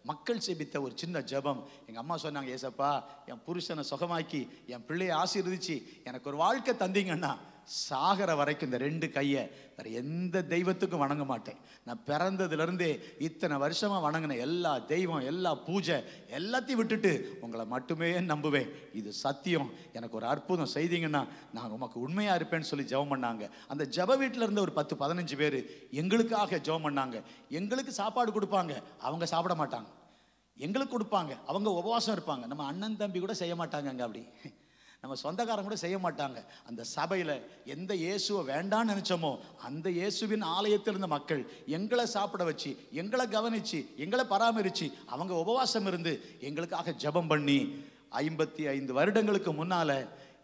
மக்கள் செபித்த ஒரு சின்ன ஜபம். எங்கள் அம்மா சொன்னாங்க, ஏசப்பா என் புருஷனை சுகமாக்கி என் பிள்ளையை ஆசீர்வதிச்சு எனக்கு ஒரு வாழ்க்கை தந்தீங்கன்னா சாகர வரைக்கும் இந்த 2 கையை வேற எந்த தெய்வத்துக்கும் வணங்க மாட்டேன். நான் பிறந்ததுலேருந்தே இத்தனை வருஷமாக வணங்கின எல்லா தெய்வம், எல்லா பூஜை எல்லாத்தையும் விட்டுட்டு உங்களை மட்டுமே நம்புவேன், இது சத்தியம், எனக்கு ஒரு அற்புதம் செய்தீங்கன்னா நான் உமக்கு உண்மையாக இருப்பேன்னு சொல்லி ஜெபம் பண்ணாங்க. அந்த ஜெப வீட்டில் இருந்த ஒரு 10-15 பேர் எங்களுக்காக ஜெபம் பண்ணாங்க. எங்களுக்கு சாப்பாடு கொடுப்பாங்க, அவங்க சாப்பிட மாட்டாங்க. எங்களுக்கு கொடுப்பாங்க, அவங்க உபவாசம் இருப்பாங்க. நம்ம அண்ணன் தம்பி கூட செய்ய மாட்டாங்க, அங்கே அப்படி நம்ம சொந்தக்காரங்க கூட செய்ய மாட்டாங்க. அந்த சபையில் எந்த இயேசுவை வேண்டான்னு நினைச்சோமோ அந்த இயேசுவின் ஆலயத்தில் இருந்த மக்கள் எங்களை சாப்பிட வச்சு, எங்களை கவனிச்சு, எங்களை பராமரித்து, அவங்க உபவாசம் இருந்து எங்களுக்காக ஜெபம் பண்ணி 55 வருடங்களுக்கு முன்னால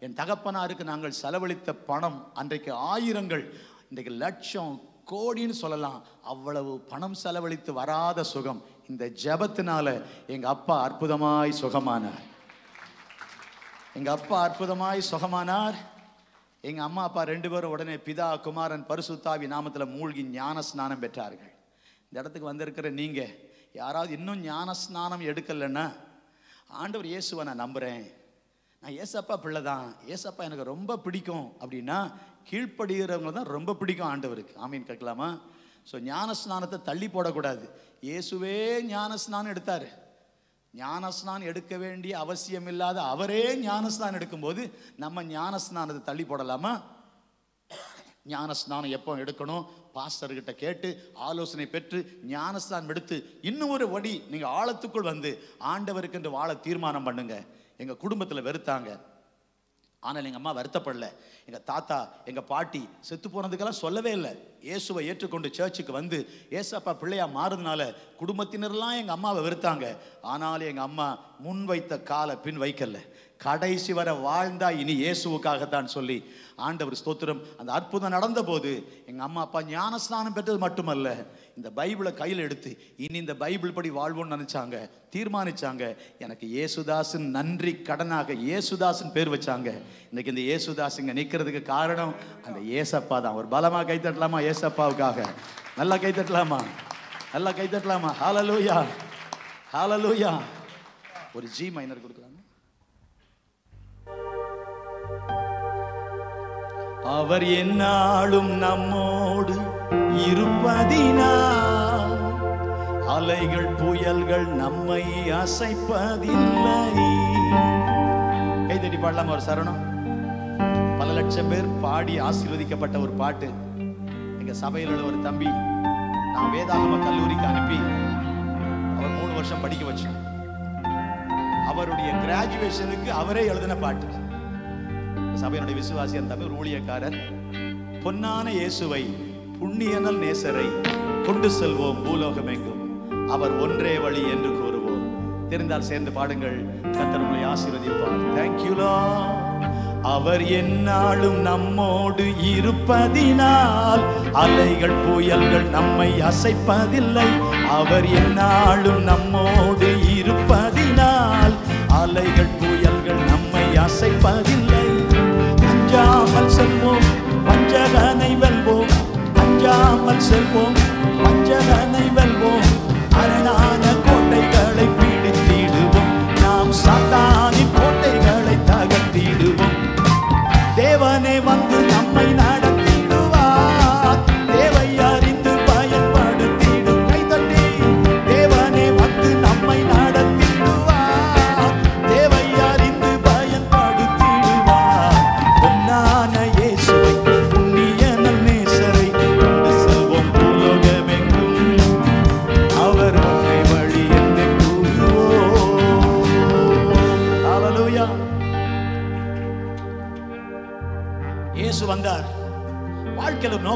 என் தகப்பனாருக்கு நாங்கள் செலவழித்த பணம் அன்றைக்கு ஆயிரங்கள், இன்றைக்கு லட்சம், கோடின்னு சொல்லலாம். அவ்வளவு பணம் செலவழித்து வராத சுகம் இந்த ஜெபத்தினால எங்க அப்பா அற்புதமாய் சுகமானார். எங்க அப்பா அற்புதமாய் சுகமானார். எங்க அம்மா அப்பா 2 பேரும் உடனே பிதா குமாரன் பரிசுத்தாவி நாமத்தில் மூழ்கி ஞான ஸ்நானம் பெற்றார்கள். இந்த இடத்துக்கு வந்திருக்கிற நீங்க யாராவது இன்னும் ஞான ஸ்நானம் எடுக்கலைன்னா, ஆண்டவர் இயேசுவை நான் நம்புறேன், நான் ஏசப்பா பிள்ளை தான், ஏசப்பா எனக்கு ரொம்ப பிடிக்கும் அப்படின்னா கீழ்ப்படுகிறவங்க தான் ரொம்ப பிடிக்கும் ஆண்டவருக்கு. ஆமீன் கேட்கலாமா? ஸோ ஞான ஸ்நானத்தை தள்ளி போடக்கூடாது. இயேசுவே ஞான ஸ்நானம் எடுத்தார். ஞானஸ்நானம் எடுக்க வேண்டிய அவசியம் இல்லாத அவரே ஞானஸ்நானம் எடுக்கும்போது நம்ம ஞானஸ்நானத்தை தள்ளி போடலாமா? ஞானஸ்நானம் எப்போ எடுக்கணும் பாஸ்டர்கிட்ட கேட்டு ஆலோசனை பெற்று ஞானஸ்நானம் எடுத்து இன்னும் ஒரு வடி நீங்கள் ஆழத்துக்குள் வந்து ஆண்டவருக்கு என்று வாழ தீர்மானம் பண்ணுங்க. எங்கள் குடும்பத்தில் வெறுத்தாங்க, ஆனால் எங்கள் அம்மா வருத்தப்படல. எங்கள் தாத்தா எங்கள் பாட்டி செத்து போனதுக்கெல்லாம் சொல்லவே இல்லை. இயேசுவை ஏற்றுக்கொண்டு சர்ச்சுக்கு வந்து ஏசப்பா பிள்ளையா மாறுதுனால குடும்பத்தினர்லாம் எங்கள் அம்மாவை வெறுத்தாங்க. ஆனாலும் எங்கள் அம்மா முன் வைத்த காலை பின் வைக்கல, கடைசி வரை வாழ்ந்தா இனி இயேசுவுக்காகத்தான் சொல்லி ஆண்டவர் ஸ்தோத்திரம். அந்த அற்புதம் நடந்த போது எங்கள் அம்மா அப்பா ஞானஸ்நானம் பெற்றது மட்டுமல்ல, இந்த பைபிளை கையில் எடுத்து இனி இந்த பைபிள் படி வாழ்வோன்னு நினைச்சாங்க, தீர்மானிச்சாங்க. எனக்கு இயேசுதாசன் நன்றி கடனாக இயேசுதாசன் பேர் வச்சாங்க. இன்னைக்கு இந்த இயேசுதாஸ் இங்க நிற்கிறதுக்கு காரணம் அந்த ஏசப்பா தான். ஒரு பலமா கை தட்டலாமா? ஏசப்பாவுக்காக நல்லா கை தட்டலாமா? நல்லா கை தட்டலாமா? ஹல்லேலூயா, ஹல்லேலூயா. ஒரு ஜி மைனர் கொடுக்கலாமா? அவர் என்னாலும் நம்மோடு இருப்பதினால் அலைகள் புயல்கள் நம்மை அசைப்பதில்லை. கைதட்டி பாடலாமா ஒரு சரணம்? பல லட்சம் பேர் பாடி ஆசீர்வதிக்கப்பட்ட ஒரு பாட்டு. எங்க சபையில் உள்ள ஒரு தம்பி நான் வேதாகம கல்லூரிக்கு அனுப்பி அவர் 3 வருஷம் படிக்க வச்சோம். அவருடைய கிராஜுவேஷனுக்கு அவரே எழுதின பாட்டு. சபையினுடைய விசுவாசி அந்த தம்பி ஒரு ஊழியக்காரர். பொன்னான இயேசுவை புண்ணியனல் நேசரை கொண்டு செல்வோம் பூலோகம் எங்கும், அவர் ஒன்றே வழி என்று கூறுவோம். தெரிந்தால் சேர்ந்து பாடுங்கள். கர்த்தர் உங்களை ஆசீர்வதிப்பார். Thank you Lord. அவர் என்னாலும் நம்மோடு இருப்பதினால் அலைகள் புயல்கள் நம்மை அசைப்பதில்லை. அவர் என்னாலும் நம்மோடு இருப்பதினால் அலைகள் புயல்கள் நம்மை அசைப்பதில்லை. அஞ்சாமல் செல்வோம் வஞ்சகனை வெல்வோம், அஞ்சாமல் செல்வோம் வஞ்சகனை வெல்வோம், அரணான கோட்டைகளை பிடித்திடுவோம். நாம் சாத்தானின்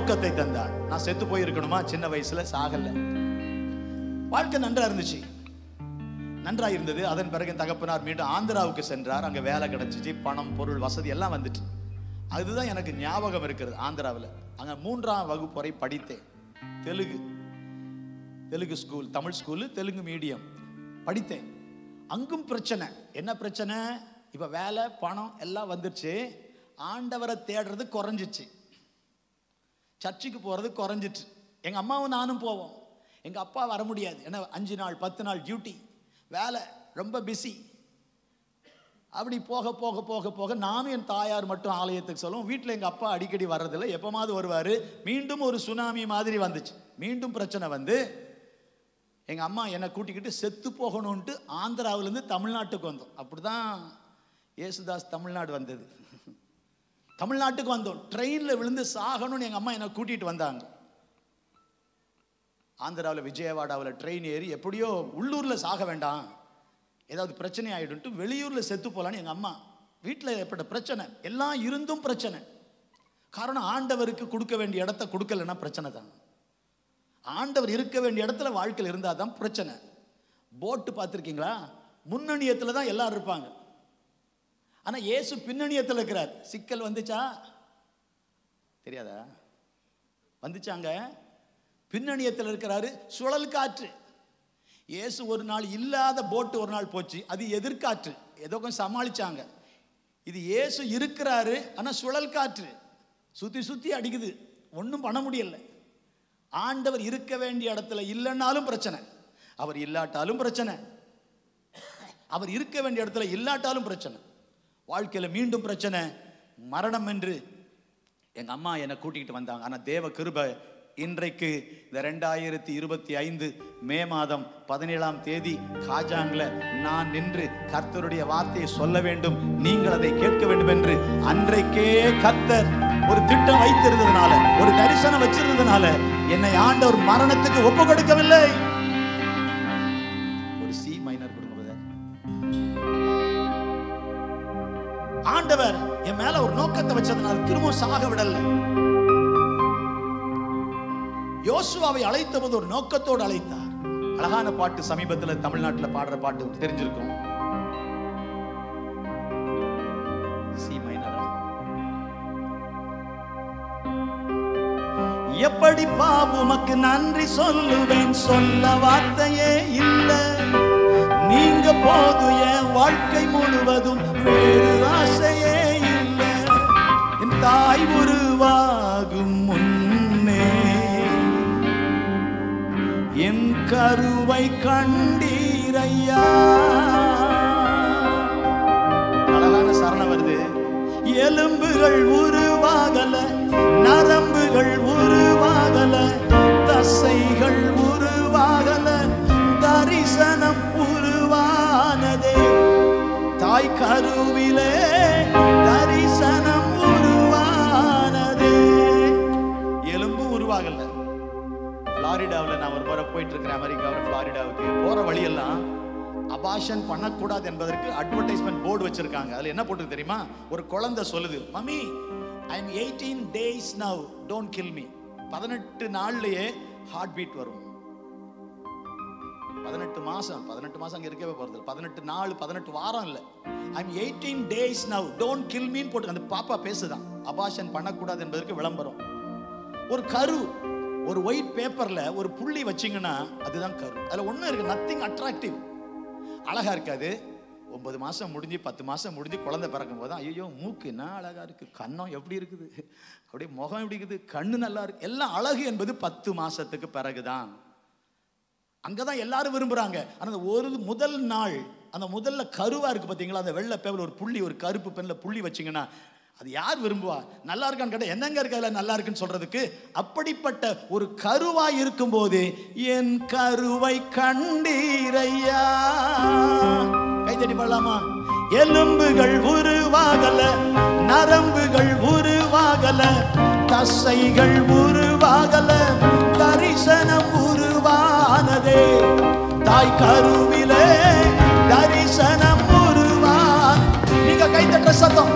நோக்கத்தை தந்தார். நான் செத்து போயிருக்கணுமா சின்ன வயசுல? சாகல. வாழ்க்கை நன்றா இருந்துச்சு, நன்றா இருந்தது. அதன் பிறகு தகப்பனார் மீண்டும் ஆந்திராவுக்கு சென்றார். அங்க வேலை கிடைச்சிச்சு, பணம் பொருள் வசதி எல்லாம் வந்துட்டு. அதுதான் எனக்கு ஞாபகம் இருக்கிறது. ஆந்திராவில் அங்க 3ஆம் வகுப்பு வரை படித்தேன். Telugu school, Tamil school, Telugu medium படித்தேன். அங்கும் பிரச்சனை. என்ன பிரச்சனை? இப்ப வேலை பணம் எல்லாம் வந்துருச்சு, ஆண்டவரை தேடுறது குறைஞ்சிச்சு, சர்ச்சுக்கு போறது குறைஞ்சிட்டு. எங்க அம்மாவும் நானும் போவோம், எங்க அப்பா வர முடியாது. ஏன்னா 5 நாள் 10 நாள் டியூட்டி, வேலை ரொம்ப பிஸி. அப்படி போக போக போக போக நானும் என் தாயார் மட்டும் ஆலயத்துக்கு சொல்லுவோம். வீட்டில் எங்கள் அப்பா அடிக்கடி வர்றதில்லை, எப்போமாவது வருவார். மீண்டும் ஒரு சுனாமி மாதிரி வந்துச்சு. மீண்டும் பிரச்சனை வந்து எங்கள் அம்மா என்னை கூட்டிக்கிட்டு செத்து போகணுன்ட்டு ஆந்திராவிலேருந்து தமிழ்நாட்டுக்கு வந்தோம். அப்படி தான் ஏசுதாஸ் தமிழ்நாடு வந்தது. தமிழ்நாட்டுக்கு வந்தோம். ட்ரெயினில் விழுந்து சாகணும்னு எங்கள் அம்மா என்னை கூட்டிகிட்டு வந்தாங்க. ஆந்திராவில் விஜயவாடாவில் ட்ரெயின் ஏறி எப்படியோ உள்ளூரில் சாக வேண்டாம், ஏதாவது பிரச்சனை ஆகிடும்ட்டு வெளியூரில் செத்து போகலான்னு எங்கள் அம்மா. வீட்டில் ஏற்பட்ட பிரச்சனை, எல்லாம் இருந்தும் பிரச்சனை. காரணம் ஆண்டவருக்கு கொடுக்க வேண்டிய இடத்த கொடுக்கலன்னா பிரச்சனை தான். ஆண்டவர் இருக்க வேண்டிய இடத்துல வாழ்க்கையில் இருந்தால் தான் பிரச்சனை. போட்டு பார்த்துருக்கீங்களா? முன்னணியத்தில் தான் எல்லாரும் இருப்பாங்க, ஆனால் இயேசு பின்னணியத்தில் இருக்கிறார். சிக்கல் வந்துச்சா? தெரியாதா? வந்துச்சாங்க. பின்னணியத்தில் இருக்கிறாரு. சுழல் காற்று. இயேசு ஒரு நாள் இல்லாத போட்டு ஒரு நாள் போச்சு, அது எதிர்காற்று. ஏதோ கொஞ்சம் சமாளிச்சாங்க. இது இயேசு இருக்கிறாரு, ஆனால் சுழல் காற்று சுற்றி சுற்றி அடிக்குது, ஒன்றும் பண்ண முடியல. ஆண்டவர் இருக்க வேண்டிய இடத்துல இல்லைன்னாலும் பிரச்சனை, அவர் இல்லாட்டாலும் பிரச்சனை, அவர் இருக்க வேண்டிய இடத்துல இல்லாட்டாலும் பிரச்சனை. வாழ்க்கையில் மீண்டும் பிரச்சனை, மரணம் என்று எங்கள் அம்மா என்னை கூட்டிகிட்டு வந்தாங்க. ஆனால் தேவ கிருபை, இன்றைக்கு இந்த 2025 மே மாதம் 17ஆம் தேதி காஜாங்கில் நான் நின்று கர்த்தருடைய வார்த்தையை சொல்ல வேண்டும், நீங்கள் அதை கேட்க வேண்டும் என்று அன்றைக்கே கர்த்தர் ஒரு திட்டம் வைத்திருந்ததுனால, ஒரு தரிசனம் வச்சிருந்ததுனால என்னை ஆண்டவர் மரணத்துக்கு ஒப்பு கொடுக்கவில்லை. ஒரு சி மைனர் கொடுங்க. ஆண்டவர் என் மேல ஒரு நோக்கத்தை வச்சதுனால திரும்ப சாக விடல. யோசுவாவை அழைத்த போது ஒரு நோக்கத்தோடு அழைத்தார். அழகான பாட்டு, சமீபத்தில் தமிழ்நாட்டில் பாடுற பாட்டு தெரிஞ்சிருக்கும். சி மைனரா? எப்படி உமக்கு நன்றி சொல்லுவேன், சொல்ல வார்த்தையே இல்ல. நீங்க போது என் வாழ்க்கை முழுவதும் வேறு ஆசையே இல்ல. என் தாய் உருவாகும் முன்னே என் கருவை கண்டீரையா. அழகான சரணம் வருது. எலும்புகள் உருவாகல, நரம்புகள் உருவாகல, தசைகள் உருவாகல, தரிசனம் உருவானதே. தாய் கருவிலே தரிசனம் உருவானதே. எலும்பு உருவாகல. ஃப்ளாரிடாவில் நான் ஒரு முறை போயிட்டு இருக்கிறேன், அமெரிக்காவில் ஃப்ளாரிடாவுக்கு போற வழியெல்லாம் அபாஷன் பண்ணக்கூடாது என்பதற்கு அட்வர்டைஸ்மெண்ட் போர்டு வச்சிருக்காங்க. அதுல என்ன போட்டு தெரியுமா? ஒரு குழந்தை சொல்லுது, mummy I am 18 days now, don't kill me. 18 நாள்லயே ஹார்ட் பீட் வரும். 18 மாசம் அங்க இருக்கவே போறது. 18 நாள் 18 வாரம் இல்ல. I am 18 days now, don't kill me போட்டு அந்த பாப்பா பேசுதான். அபாஷன் பண்ணக்கூடாது என்பதற்கு விளம்பரம். ஒரு கரு, ஒரு ஒயிட் பேப்பர்ல ஒரு புள்ளி வச்சிங்கன்னா அதுதான் கரு. அதுல ஒண்ணு இருக்கு, நத்திங் அட்ராக்டிவ், அழகா இருக்காது. 9 மாசம் முடிஞ்சு 10 மாசம் முடிஞ்சு குழந்தை பிறக்கும் போது ஐயோ மூக்கு என்ன அழகா இருக்கு, கண்ணம் எப்படி இருக்குது, அப்படியே முகம் எப்படி இருக்குது, கண்ணு நல்லா இருக்கு. எல்லாம் அழகு என்பது 10 மாசத்துக்கு பிறகுதான். அங்கதான் எல்லாரும் விரும்புறாங்க. அந்த ஒரு முதல் நாள், அந்த முதல்ல கருவா இருக்கு பாத்தீங்களா, அந்த வெள்ளை பேப்பர்ல ஒரு புள்ளி, ஒரு கருப்பு பென்ல புள்ளி வச்சிங்கன்னா அது யார் விரும்புவா? நல்லா இருக்கான்னு கேட்டா என்னங்க இருக்க நல்லா இருக்குன்னு சொல்றதுக்கு. அப்படிப்பட்ட ஒரு கருவாய் இருக்கும் போது என் கருவை கண்டீரையா. கைதடி பாடலாமா? எலும்புகள் உருவாகல, நரம்புகள் உருவாகல, தசைகள் உருவாகல, தரிசனம் உருவானதே. தாய் கருவிலே தரிசனம் உருவான். நீங்க கைதட்ட சத்தம்.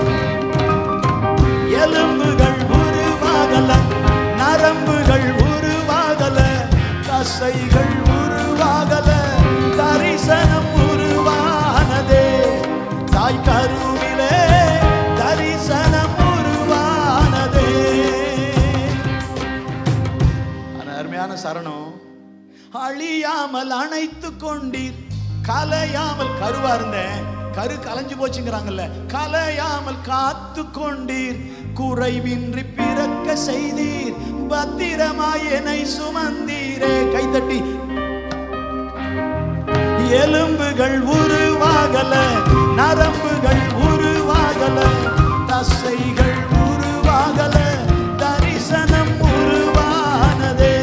எலும்புகள் உருவாகல, நரம்புகள் தசைகள் உருவாகல, தரிசனம் உருவானதே. தாய் கருவிலே தரிசனம் உருவானதே. அருமையான சரணம். அழியாமல் அணைத்து கொண்டீர், கலையாமல், கருவா இருந்தேன், கரு கலைஞ்சு போச்சுங்கிறாங்கல்ல, கலையாமல் காத்து கொண்டீர், குறைவின்றி பிறக்க செய்தீர், பத்திரமாய் என்னை சுமந்தீரே. கைதட்டி. எலும்புகள் உருவாகல, நரம்புகள் உருவாகல, தசைகள் உருவாகல, தரிசனம் உருவானதே.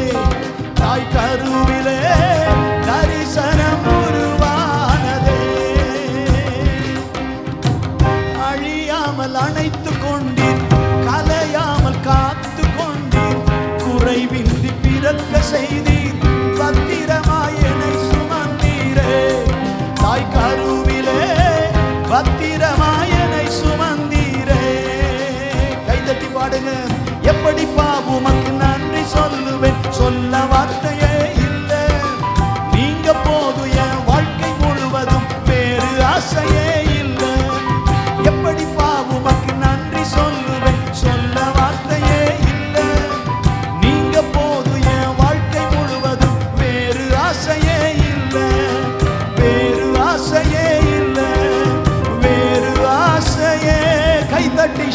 தாய் கருவிலே தரிசனம் உருவானதே. அழியாமல் அணைத்து கொண்டீர், கலையாமல் காத்து கொண்டீர், குறைவின்றி பிறக்க செய்தீர், பத்திரமாய் என்னை சுமந்தீரே. தாய் கருவிலே பத்திரமாய் என்னை சுமந்தீரே. கைதட்டி பாடுங்க. எப்படி உமக்கு நன்றி சொல்லுவேன், சொல்ல வார்த்தையே இல்லை. நீங்க போதும் என் வாழ்க்கை முழுவதும், வேறு ஆசையே இல்லை. எப்படி உமக்கு நன்றி சொல்லுவேன், சொல்ல வார்த்தையே இல்லை. நீங்க போதும் என் வாழ்க்கை முழுவதும், வேறு ஆசையே இல்லை, வேறு ஆசையே இல்லை, வேறு ஆசையே. கைதட்டி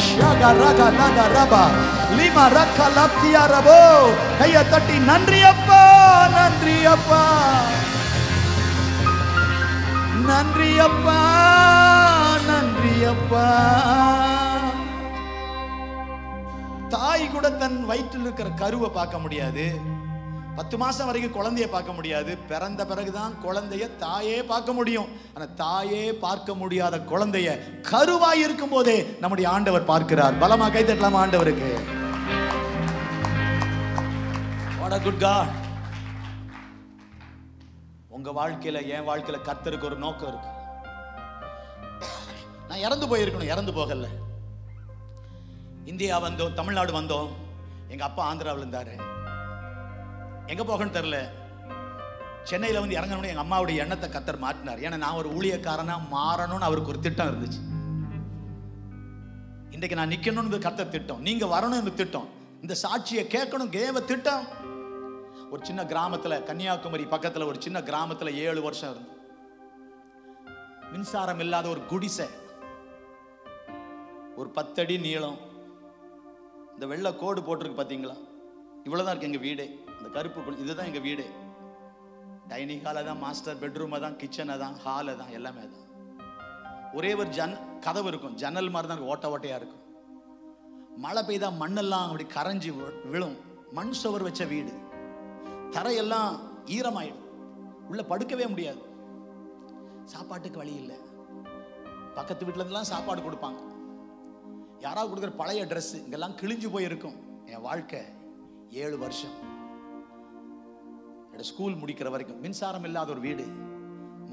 கையை தட்டி நன்றி அப்பா, நன்றி அப்பா, நன்றி அப்பா, நன்றி அப்பா. தாய் கூட தன் வயிற்றில் இருக்கிற கருவை பார்க்க முடியாது, 10 மாசம் வரைக்கும் குழந்தைய பார்க்க முடியாது. பிறந்த பிறகுதான் குழந்தைய தாயே பார்க்க முடியும். ஆனா தாயே பார்க்க முடியாத குழந்தைய கருவாய் இருக்கும் போதே நம்முடைய ஆண்டவர் பார்க்கிறார். பலமா கை தட்டலாமா ஆண்டவருக்கு? What a good God. உங்க வாழ்க்கையில, என் வாழ்க்கையில கர்த்தருக்கு ஒரு நோக்கம் இருக்கு. நான் இறந்து போயிருக்கணும், இறந்து போகல. இந்தியா வந்தோம், தமிழ்நாடு வந்தோம். எங்க அப்பா ஆந்திராவில் இருந்தாரு. எங்க போகணும்னு தெரியல. சென்னையில வந்து இறங்கணும்னு எங்க அம்மாவுடைய எண்ணத்தை கர்த்தர் மாற்றினார். ஏன்னா நான் ஒரு ஊழியக்காரனா மாறணும்னு அவருக்கு ஒரு திட்டம் இருந்துச்சு. இன்றைக்கு நான் நிக்கணும்னு கர்த்தர் திட்டம், நீங்க வரணும் திட்டம், இந்த சாட்சியை கேட்கணும் தேவ திட்டம். ஒரு சின்ன கிராமத்துல, கன்னியாகுமரி பக்கத்துல ஒரு சின்ன கிராமத்துல 7 வருஷம் இருந்து, மின்சாரம் இல்லாத ஒரு குடிசை, ஒரு 10 அடி நீளம், இந்த வெள்ளை கோடு போட்டிருக்கு பாத்தீங்களா, இவ்வளவுதான் இருக்கு எங்க வீடு. இந்த கருப்பு இதுதான் எங்க வீடு. டைனிங் ஹாலை தான், மாஸ்டர் பெட்ரூமை தான், கிச்சனை தான், ஹாலை தான், எல்லாமே தான். ஒரே ஒரு கதவு இருக்கும், ஜன்னல் மாதிரி தான், ஓட்ட ஓட்டையா இருக்கும். மழை பெய்தா மண்ணெல்லாம் அப்படி கரைஞ்சி விழும். மண் சுவர் வச்ச வீடு, தரையெல்லாம் ஈரமாயிடும், உள்ள படுக்கவே முடியாது. சாப்பாட்டுக்கு வழி இல்லை. பக்கத்து வீட்டுல இருந்தெல்லாம் சாப்பாடு கொடுப்பாங்க. யாராவது கொடுக்குற பழைய ட்ரெஸ் இங்கெல்லாம் கிழிஞ்சு போயிருக்கும். என் வாழ்க்கை 7 வருஷம். ஸ்கூல் முடிக்கிற வரைக்கும் மின்சாரம் இல்லாத ஒரு வீடு,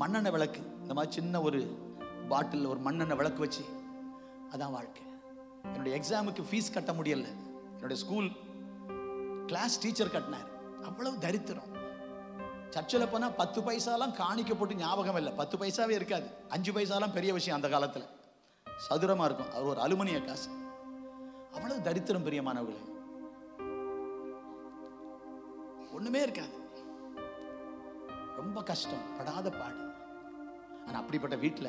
மண்ணெண்ணெய் விளக்கு, இந்த மாதிரி சின்ன ஒரு பாட்டில் ஒரு மண்ணெண்ணெய் விளக்கு வச்சு, அதான் வாழ்க்கை. என்னுடைய எக்ஸாமுக்கு ஃபீஸ் கட்ட முடியல. என்னுடைய ஸ்கூல் கிளாஸ் டீச்சர் கட்டினார். அவ்வளவு தரித்திரம். சர்ச்சில் போனா 10 பைசாலாம் காணிக்க போட்டு ஞாபகம் இல்லை, 10 பைசாவே இருக்காது. 5 பைசாலாம் பெரிய விஷயம் அந்த காலத்துல, சதுரமா இருக்கும். அவர் ஒரு அலுமினிய காசு. அவ்வளவு தரித்திரம் பிரியமானவர்களே, ஒண்ணுமே இருக்காது. ரொம்ப கஷ்டம், படாத பாடு. ஆனா அப்படிப்பட்ட வீட்டுல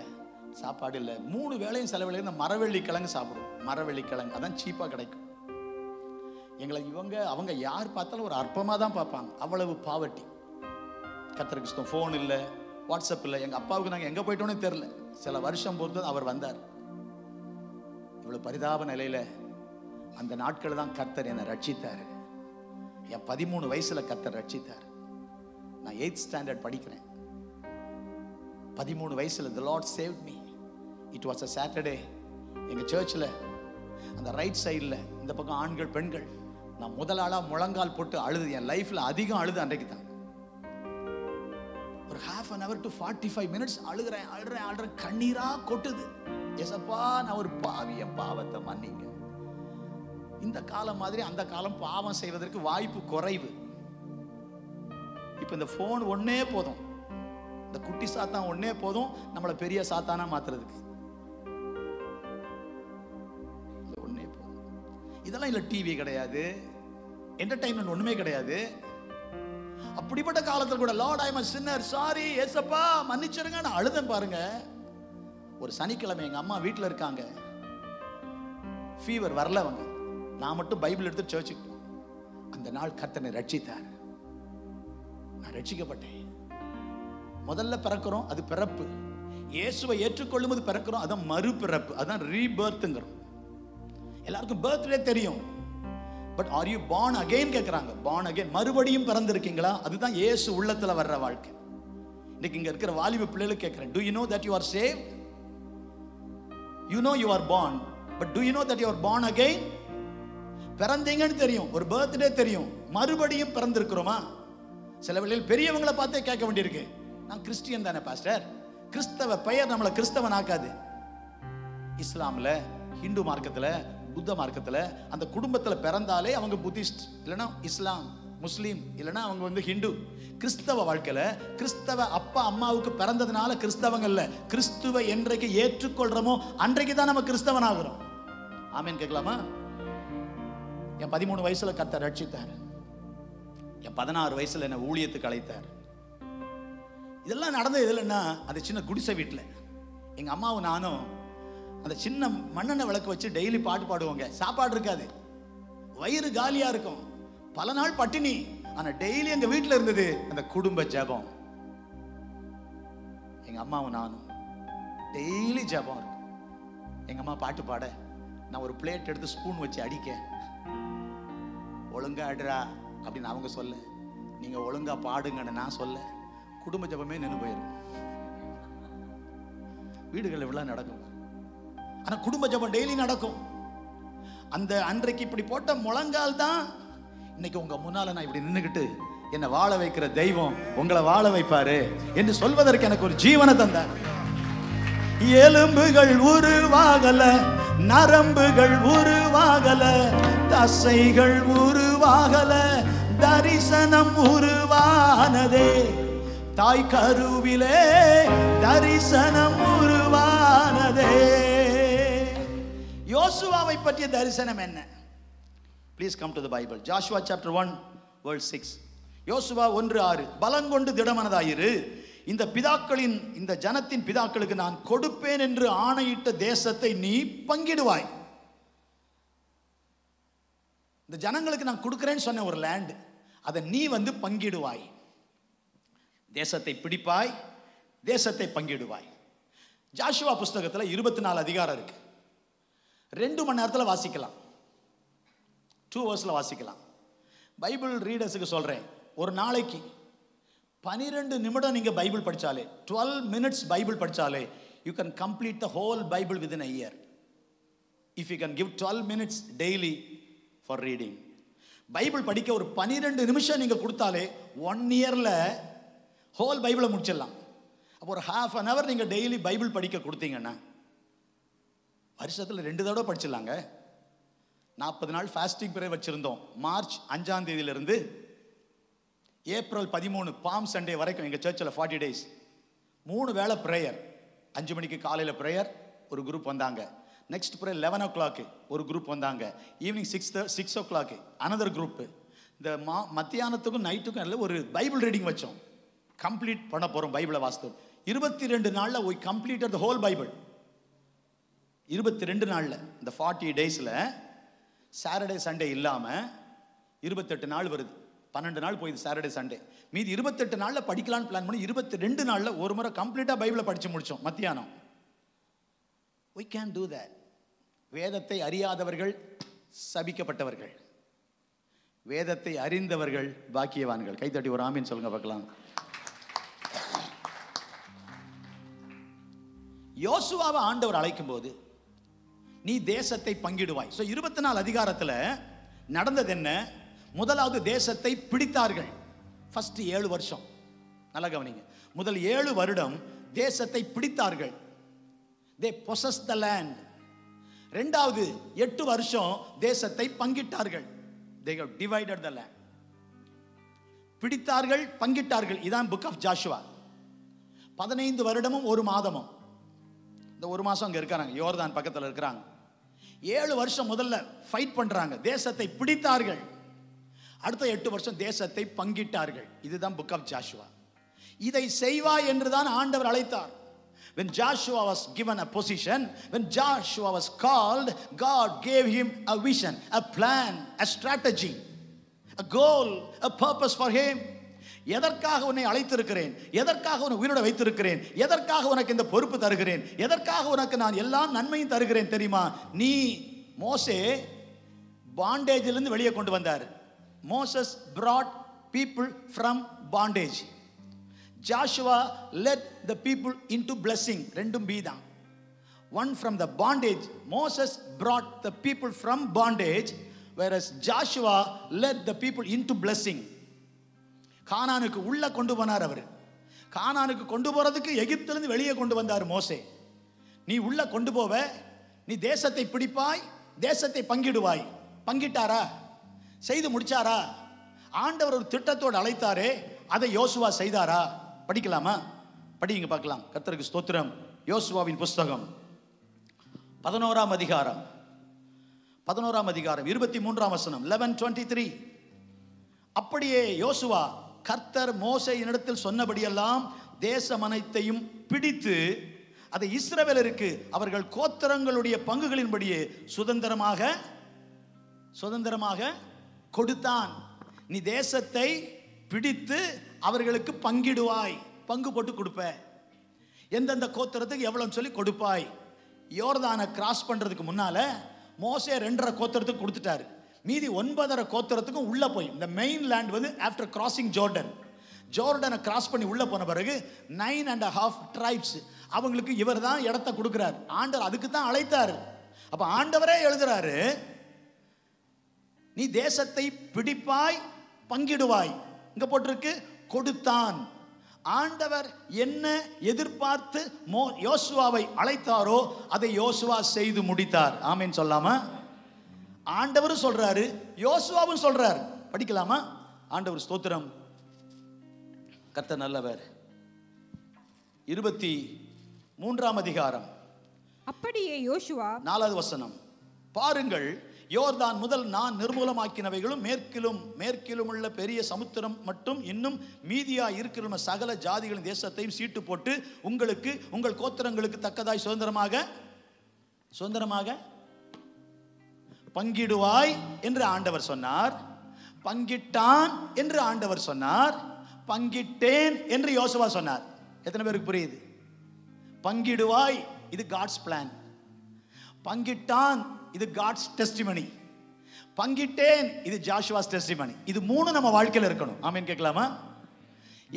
சாப்பாடு இல்லை. 3 வேளையும் செலவில்லை. இந்த மரவள்ளி கிழங்கு சாப்பிடுவோம். மரவள்ளி கிழங்கு அதான் சீப்பா கிடைக்கும். எங்களை அவங்க யார் பார்த்தாலும் ஒரு அற்பமா தான் பார்ப்பாங்க. அவ்வளவு பாவர்ட்டி. கர்த்தருக்கு ஃபோன் இல்லை, வாட்ஸ்அப் இல்லை. எங்க அப்பாவுக்கு நாங்க எங்க போயிட்டோன்னே தெரியல. சில வருஷம் பொறுத்து அவர் வந்தார். இவ்வளவு பரிதாப நிலையில அந்த நாட்கள் தான் கர்த்தர் என்னை ரட்சித்தார். என் 13 வயசுல கர்த்தர் ரட்சித்தார். நான் 8th ஸ்டாண்டர்ட் படிக்கிறேன். 13 வயசுல the Lord saved me. It was a Saturday. எங்க சர்ச்சில் அந்த ரைட் சைடில் இந்த பக்கம் ஆண்கள் பெண்கள், நான் முதலாளா முழங்கால் போட்டு அழுது. என் லைஃப்ல அதிகம் அழுது அன்றைக்கு தான். ஒரு half an hour to 45 minutes அழுறேன். கண்ணீரா கொட்டுது. ஏசப்பா, நான் ஒரு பாவி, என் பாவத்தை மன்னிங்க. இந்த காலம் மாதிரி அந்த காலம் பாவம் செய்வதற்கு வாய்ப்பு குறைவு. இப்போ இந்த ஃபோன் ஒன்னே போதும், இந்த குட்டி சாத்தான் ஒன்னே போதும் நம்மளை பெரிய சாத்தானா மாத்துறதுக்கு. ஒன்னே போதும். இதெல்லாம் இல்ல, டிவி கிடையாது, என்டர்டைன்மெண்ட் ஒண்ணுமே கிடையாது. அப்படிப்பட்ட காலத்துல கூட lord I am a sinner, sorry ஏசப்பா மன்னிச்சிருங்க நான் அழுதேன் பாருங்க. ஒரு சனிக்கிழமை எங்க அம்மா வீட்டுல இருக்காங்க, ஃபீவர் வரல, அவங்க நான் மட்டும் பைபிள் எடுத்து சர்ச்சுக்கு. அந்த நாள் கர்த்தனை ரட்சித்தார், நான் ரட்சிக்கப்பட்டேன். முதல்ல பிறக்கிறோம், அது பிறப்பு. இயேசுவை ஏற்றுக்கொள்ளும் போது பிறக்கிறோம், அதான் மறுபிறப்பு, அதான் ரீபர்த்ங்கிறோம். எல்லாருக்கும் பர்த்டே தெரியும், but are you born again கேக்குறாங்க. born again, மறுபடியும் பிறந்திருக்கீங்களா? அதுதான் இயேசு உள்ளத்துல வர்ற வாழ்க்கை. இன்னைக்கு இங்க இருக்கிற வாலிப பிள்ளைகளுக்கு கேட்கிறேன், do you know that you are saved? You know you are born, but do you know that you are born again? பிறந்தீங்கன்னு தெரியும், ஒரு பர்த்டே தெரியும், மறுபடியும் பிறந்திருக்கிறோமா? சில வேளையில் பெரியவங்களை பார்த்தே கேட்க வேண்டியிருக்கு, நான் கிறிஸ்டியன் தானே பாஸ்டர். கிறிஸ்தவ பெயர் நம்மளை கிறிஸ்தவன் ஆக்காது. இஸ்லாம்ல, ஹிந்து மார்க்கத்துல, புத்த மார்க்கத்துல அந்த குடும்பத்துல பிறந்தாலே அவங்க புத்திஸ்ட், இல்லைன்னா இஸ்லாம், முஸ்லீம், இல்லைன்னா அவங்க வந்து ஹிந்து. கிறிஸ்தவ வாழ்க்கையில கிறிஸ்தவ அப்பா அம்மாவுக்கு பிறந்ததுனால கிறிஸ்தவங்க இல்ல, கிறிஸ்துவை என்றைக்கு ஏற்றுக்கொள்றோமோ அன்றைக்கு தான் நம்ம கிறிஸ்தவன் ஆகிறோம். ஆமீன் கேட்கலாமா? என் 13 வயசுல கர்த்தர் ரட்சித்தார், என் 16 வயசுல என்ன ஊழியத்துக்கு அழைத்தார். இதெல்லாம் நடந்தது இல்லைன்னா அந்த சின்ன குடிசை வீட்டில் எங்க அம்மாவும் நானும் அந்த சின்ன மண்ணெண்ணெய் விளக்கு வச்சு டெய்லி பாட்டு பாடுவோங்க. சாப்பாடு இருக்காது, வயிறு காலியா இருக்கும், பல நாள் பட்டினி. ஆனா டெய்லி எங்க வீட்டுல இருந்தது அந்த குடும்ப ஜெபம். எங்க அம்மாவும் நானும் டெய்லி ஜெபம் இருக்கும். எங்க அம்மா பாட்டு பாட, நான் ஒரு பிளேட் எடுத்து ஸ்பூன் வச்சு அடிக்க, ஒழுங்கா ஆடுறா அப்படின்னு அவங்க சொல்ல, நீங்க ஒழுங்கா பாடுங்கன்னு நான் சொல்ல, குடும்ப ஜெபமே நின்று போயிடும். வீடுகள் இவ்வளவு நடக்கும், ஆனா குடும்ப ஜெபம் டெய்லி நடக்கும். அந்த அன்றைக்கு இப்படி போட்ட முழங்கால் தான் இன்னைக்கு உங்க முன்னால நான் இப்படி நின்னுகிட்டு என்ன வாழ வைக்கிற தெய்வம் உங்களை வாழ வைப்பாரு என்று சொல்வதற்கு எனக்கு ஒரு ஜீவனை தந்தார். எலும்புகள் உருவாகல, நரம்புகள் உருவாகல, தசைகள் உருவாகல, தரிசனம் உருவானதே. தாய் கருவிலே தரிசனம் உருவானதே. யோசுவாவை பற்றிய தரிசனம் என்ன? Please come to the Bible. Joshua chapter 1 verse 6. யோசுவா 1:6. பலங்கொண்டு திடமனதாயிரு, இந்த பிதாக்களின், இந்த ஜனத்தின் பிதாக்களுக்கு நான் கொடுப்பேன் என்று ஆணையிட்ட தேசத்தை நீ பங்கிடுவாய். இந்த ஜனங்களுக்கு நான் கொடுக்கிறேன்னு சொன்ன ஒரு லேண்ட், அதை நீ வந்து பங்கிடுவாய். தேசத்தை பிடிப்பாய், தேசத்தை பங்கிடுவாய். ஜாஷுவா புஸ்தகத்தில் 24 அதிகாரம் இருக்கு. 2 மணி நேரத்தில் வாசிக்கலாம், 2 hours வாசிக்கலாம். பைபிள் ரீடர்ஸுக்கு சொல்றேன், ஒரு நாளைக்கு 12 நிமிடம் நீங்க பைபிள் படிச்சாலே, 12 minutes பைபிள் படிச்சாலே, you can complete the whole Bible within a year if you can give 12 minutes daily for reading. Bible படிக்க ஒரு 12 நிமிஷம் நீங்க கொடுத்தாலே 1 yearல ஹோல் பைபிளை முடிச்சிடலாம். அப்போ ஒரு half an hour நீங்க டெய்லி பைபிள் படிக்க கொடுத்தீங்கன்னா வருஷத்துல 2 தடவை படிச்சிடலாங்க. 40 நாள் ஃபாஸ்டிங் பிரேயர் வச்சிருந்தோம். மார்ச் 5ஆம் தேதியிலிருந்து ஏப்ரல் 13 பாம் சண்டே வரைக்கும் எங்க சர்ச்சில் 40 days 3 வேளை பிரேயர். 5 மணிக்கு காலையில் பிரேயர், ஒரு குரூப் வந்தாங்க. நெக்ஸ்ட் பிரேயர் 11 o'clock ஒரு குரூப் வந்தாங்க. Evening 6 o'clock another group. இந்த மத்தியானத்துக்கும் நைட்டுக்கும் எல்லாம் ஒரு பைபிள் ரீடிங் வச்சோம். கம்ப்ளீட் பண்ண போறோம் பைபிளை வாசித்தோம். 22 நாள்ல we completed the whole Bible. 22 நாள்ல, இந்த 40 daysல சாட்டர்டே சண்டே இல்லாம 28 நாள் வருது. 12 நாள் போயிது சாட்டர்டே சண்டே. மீதி 28 நாள்ல படிக்கலாம்னு பிளான் பண்ணி 22 நாள்ல ஒரு முறை கம்ப்ளீட்டா பைபிளை படிச்சு முடிச்சோம் மத்தியானம். we can do that. வேதத்தை அறியாதவர்கள் சபிக்கப்பட்டவர்கள், வேதத்தை அறிந்தவர்கள் பாக்கியவான்கள். கைத்தட்டி ஒரு ஆமீன் சொல்லுங்க பார்க்கலாம். யோசுவாவை ஆண்டவர் அழைக்கும் போது நீ தேசத்தை பங்கிடுவாய். 24 அதிகாரத்தில் நடந்தது என்ன? முதலாவது தேசத்தை பிடித்தார்கள். ஃபர்ஸ்ட் 7 வருஷம் நல்லா கவனிங்க. முதல் 7 வருடம் தேசத்தை பிடித்தார்கள். they possessed the land. இரண்டாவது 8 வருஷம் தேசத்தை பங்கிட்டார்கள். they have divided the land. பிடித்தார்கள், பங்கிட்டார்கள். இதான் புக் ஆஃப் ஜாஷுவா. 15 வருடமும் 1 மாதமும். இந்த 1 மாசம் அங்க இருக்காங்க, யோர்தான் பக்கத்தில் இருக்கிறாங்க. 7 வருஷம் முதல்ல ஃபைட் பண்றாங்க, தேசத்தை பிடித்தார்கள். அடுத்த 8 வருஷம் தேசத்தை பங்கிட்டார்கள். இதுதான் புக் ஆஃப் ஜாஷுவா. இதை செய்வாய் என்றுதான் ஆண்டவர் அழைத்தார். When Joshua was given a position, when Joshua was called, God gave him a vision, a plan, a strategy, a goal, a purpose for him. எதற்காக உன்னை அழைத்திருக்கிறேன், எதற்காக உன்னை உயிரோட வைத்திருக்கிறேன், எதற்காக உனக்கு இந்த பொறுப்பு தருகிறேன், எதற்காக உனக்கு நான் எல்லாம் நன்மையும் தருகிறேன் தெரியுமா? நீ மோசே பாண்டேஜிலிருந்து வெளியே கொண்டு வந்தார். Moses brought people from bondage. Joshua led the people into blessing. ரெண்டும் பி தான். One from the bondage. Moses brought the people from bondage, whereas Joshua led the people into blessing. கானானுக்கு உள்ள கொண்டு போனார் அவர். கானானுக்கு கொண்டு போறதுக்கு எகிப்திலிருந்து வெளியே கொண்டு வந்தார் மோசே. நீ உள்ள கொண்டு போவ, நீ தேசத்தை பிடிப்பாய், தேசத்தை பங்கிடுவாய். பங்கிட்டாரா? செய்து முடிச்சாரா? ஆண்டவர் ஒரு திட்டத்தோடு அழைத்தாரே, அதை யோசுவா செய்தாரா? படிக்கலாமா? படிங்க பார்க்கலாம். கர்த்தருக்கு ஸ்தோத்திரம். யோசுவாவின் புஸ்தகம் 11ஆம் அதிகாரம் 23ஆம் வசனம். 11:23. அப்படியே யோசுவா கர்த்தர் மோசேயினிடத்தில் சொன்னபடியெல்லாம் தேசம் அனைத்தையும் பிடித்து அதை இஸ்ரவேலருக்கு அவர்கள் கோத்திரங்களுடைய பங்குகளின்படியே சுதந்திரமாக கொடுத்தான். நீ தேசத்தை பிடித்து அவர்களுக்கு பங்கிடுவாய், பங்கு போட்டு கொடுப்ப. எந்தெந்த கோத்திரத்துக்கு எவ்வளவு சொல்லி கொடுப்பாய். யோர்தானை கிராஸ் பண்றதுக்கு முன்னால மோசே 2.5 கோத்திரத்துக்கு கொடுத்துட்டாரு. மீதி 9.5 கோத்திரத்துக்கும் உள்ள போய், இந்த மெயின் லேண்ட் வந்து ஆஃப்டர் கிராசிங் ஜோர்டனை கிராஸ் பண்ணி உள்ள போன பிறகு 9.5 ட்ரைப்ஸ் அவங்களுக்கு இவர் தான் இடத்தை கொடுக்கிறார். ஆண்டவர் அதுக்கு தான் அழைத்தார். அப்ப ஆண்டவரே எழுதுறாரு, நீ தேசத்தை பிடிப்பாய், பங்கிடுவாய். இங்க போட்டிருக்கு கொடுத்தான். ஆண்டவர் என்ன எதிர்பார்த்து யோசுவாவை அழைத்தாரோ அதை யோசுவா செய்து முடித்தார். ஆமென் சொல்லாமா? ஆண்டவரும் சொல்றாரு, யோசுவாவும் சொல்றாரு. படிக்கலாமா? ஆண்டவர் ஸ்தோத்திரம். கர்த்தர் நல்லவர். 23ஆம் அதிகாரம் அப்படியே யோசுவா 4வது வசனம். பாருங்கள், யோர்தான் முதல் நான் நிர்மூலமாக்கினவைகளும் மேற்கிலும் உள்ள பெரிய சமுத்திரம் மட்டும் இன்னும் மீதியா இருக்கிற சகல ஜாதிகளின் தேசத்தையும் சீட்டு போட்டு உங்களுக்கு உங்கள் கோத்திரங்களுக்கு தக்கதாய் சுதந்திரமாக பங்கிடுவாய் என்று ஆண்டவர் சொன்னார். பங்கிட்டான் என்று ஆண்டவர் சொன்னார். பங்கிட்டேன் என்று யோசுவா சொன்னார். எத்தனை பேருக்கு புரியுது? பங்கிடுவாய், இது காட்ஸ் பிளான். பங்கிட்டான், இது காட்ஸ் டெஸ்டிமனி. பங்கிட்டேன், இது ஜாஷுவாஸ் டெஸ்டிமனி. இது 3 நம்ம வாழ்க்கையில் இருக்கணும். ஆமென் கேட்கலாமா?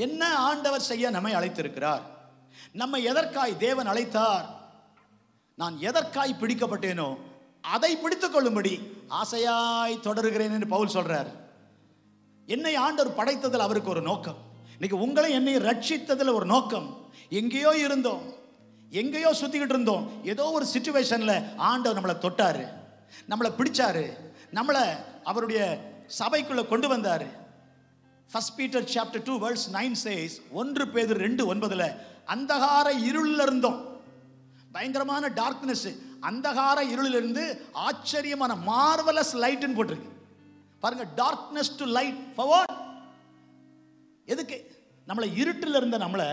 என்ன ஆண்டவர் செய்ய நம்மை அழைத்திருக்கிறார்? நம்ம எதற்காய் தேவன் அழைத்தார்? நான் எதற்காய் பிடிக்கப்பட்டேனோ அதை பிடித்துக் கொள்ளும்படி ஆசையாய் தொடருகிறேன் என்று பவுல் சொல்றார். என்னை ஆண்டவர் படைத்ததில் அவருக்கு ஒரு நோக்கம். இன்னைக்கு உங்களை என்னை ரட்சித்ததில் ஒரு நோக்கம். எங்கேயோ இருந்தோம், எங்கேயோ சுத்திக்கிட்டு இருந்தோம். ஏதோ ஒரு சிச்சுவேஷன்ல ஆண்டவர் நம்மளை தொட்டாரு, நம்மளை பிடிச்சாரு, நம்மளை அவருடைய சபைக்குள்ள கொண்டு வந்தாரு. 1 Peter chapter 2 verse 9 says, 1 பேதுரு 2:9, அந்தகார இருளில் இருந்தோம், பயங்கரமான டார்க்னஸ், அந்தகார இருளிலிருந்து ஆச்சரியமான மார்வலஸ் லைட்னு போட்டிருக்கு பாருங்க. Darkness to light. For what? எதுக்கு? நம்மளை இருட்டில் இருந்த நம்மளை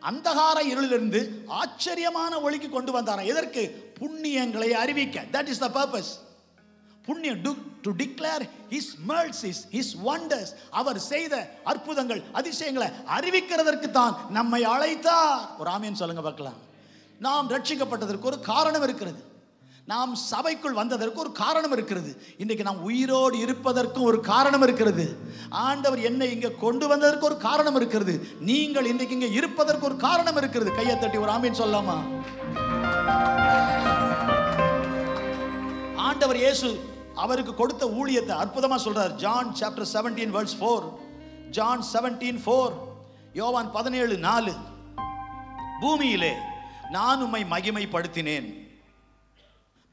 அந்தகார இருளிலிருந்து ஆச்சரியமான ஒளிக்கு கொண்டு வந்தாராம். எதற்கு? புண்ணியங்களை அறிவிக்க. That is the purpose. புண்ணியம், to declare his mercies, his wonders, அவர் செய்த அற்புதங்கள் அதிசயங்களை அறிவிக்கிறதற்கு தான் நம்மை அழைத்தார். ஒரு ஆமென் சொல்லுங்க பார்க்கலாம். நாம் ரட்சிக்கப்பட்டதற்கு ஒரு காரணம் இருக்கிறது. நாம் சபைக்குள் வந்ததற்கு ஒரு காரணம் இருக்கிறது. இன்றைக்கு நாம் உயிரோடு இருப்பதற்கும் ஒரு காரணம் இருக்கிறது. ஆண்டவர் என்னை இங்கே கொண்டு வந்ததற்கு ஒரு காரணம் இருக்கிறது. நீங்கள் இன்றைக்கு இங்கே இருப்பதற்கு ஒரு காரணம் இருக்கிறது. கையை தட்டி ஒரு ஆமென் சொல்லாமா? ஆண்டவர் இயேசு அவருக்கு கொடுத்த ஊழியத்தை அற்புதமா சொல்றார். John chapter 17 verse 4. ஜான் 17:4. யோவான் 17:4. பூமியிலே நான் உம்மை மகிமைப்படுத்தினேன்,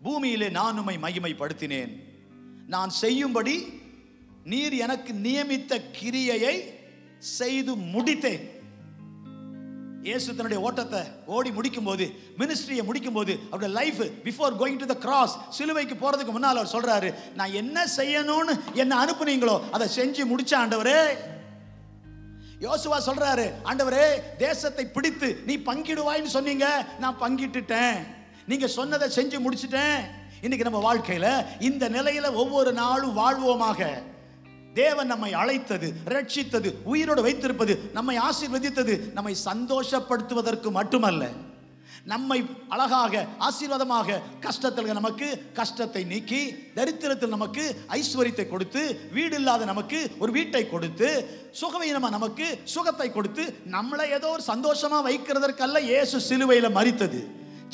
பூமியிலே நான் உம்மை மகிமைப்படுத்தினேன், நான் செய்யும்படி நீர் எனக்கு நியமித்த கிரியையை செய்து முடித்தேன். இயேசு தன்னுடைய ஓட்டத்தை ஓடி முடிக்கும் போது, மினிஸ்ட்ரியை முடிக்கும் போது, அவருடைய life before going to the cross, சிலுவைக்கு போறதுக்கு முன்னால் அவர் சொல்றாரு, நான் என்ன செய்யணும்னு என்ன அனுப்புனீங்களோ அதை செஞ்சு முடிச்ச ஆண்டவரே. யோசுவா சொல்றாரு, ஆண்டவரே தேசத்தை பிடித்து நீ பங்கிடுவாய்ன்னு சொன்னீங்க, நான் பங்கிட்டுட்டேன், நீங்க சொன்னதை செஞ்சு முடிச்சிட்டேன். இன்னைக்கு நம்ம வாழ்க்கையில இந்த நிலையில ஒவ்வொரு நாளும் வாழ்வோமாக. தேவன் நம்மை அழைத்தது, ரட்சித்தது, உயிரோடு வைத்திருப்பது, நம்மை ஆசீர்வதித்தது நம்மை சந்தோஷப்படுத்துவதற்கு மட்டுமல்ல, நம்மை அழகாக ஆசீர்வாதமாக கஷ்டத்தில் நமக்கு கஷ்டத்தை நீக்கி, தரித்திரத்தில் நமக்கு ஐஸ்வர்யத்தை கொடுத்து, வீடு இல்லாத நமக்கு ஒரு வீட்டை கொடுத்து, சுகவீனமா நமக்கு சுகத்தை கொடுத்து, நம்மளை ஏதோ ஒரு சந்தோஷமா வைக்கிறதற்கல்ல இயேசு சிலுவையில மரித்தது.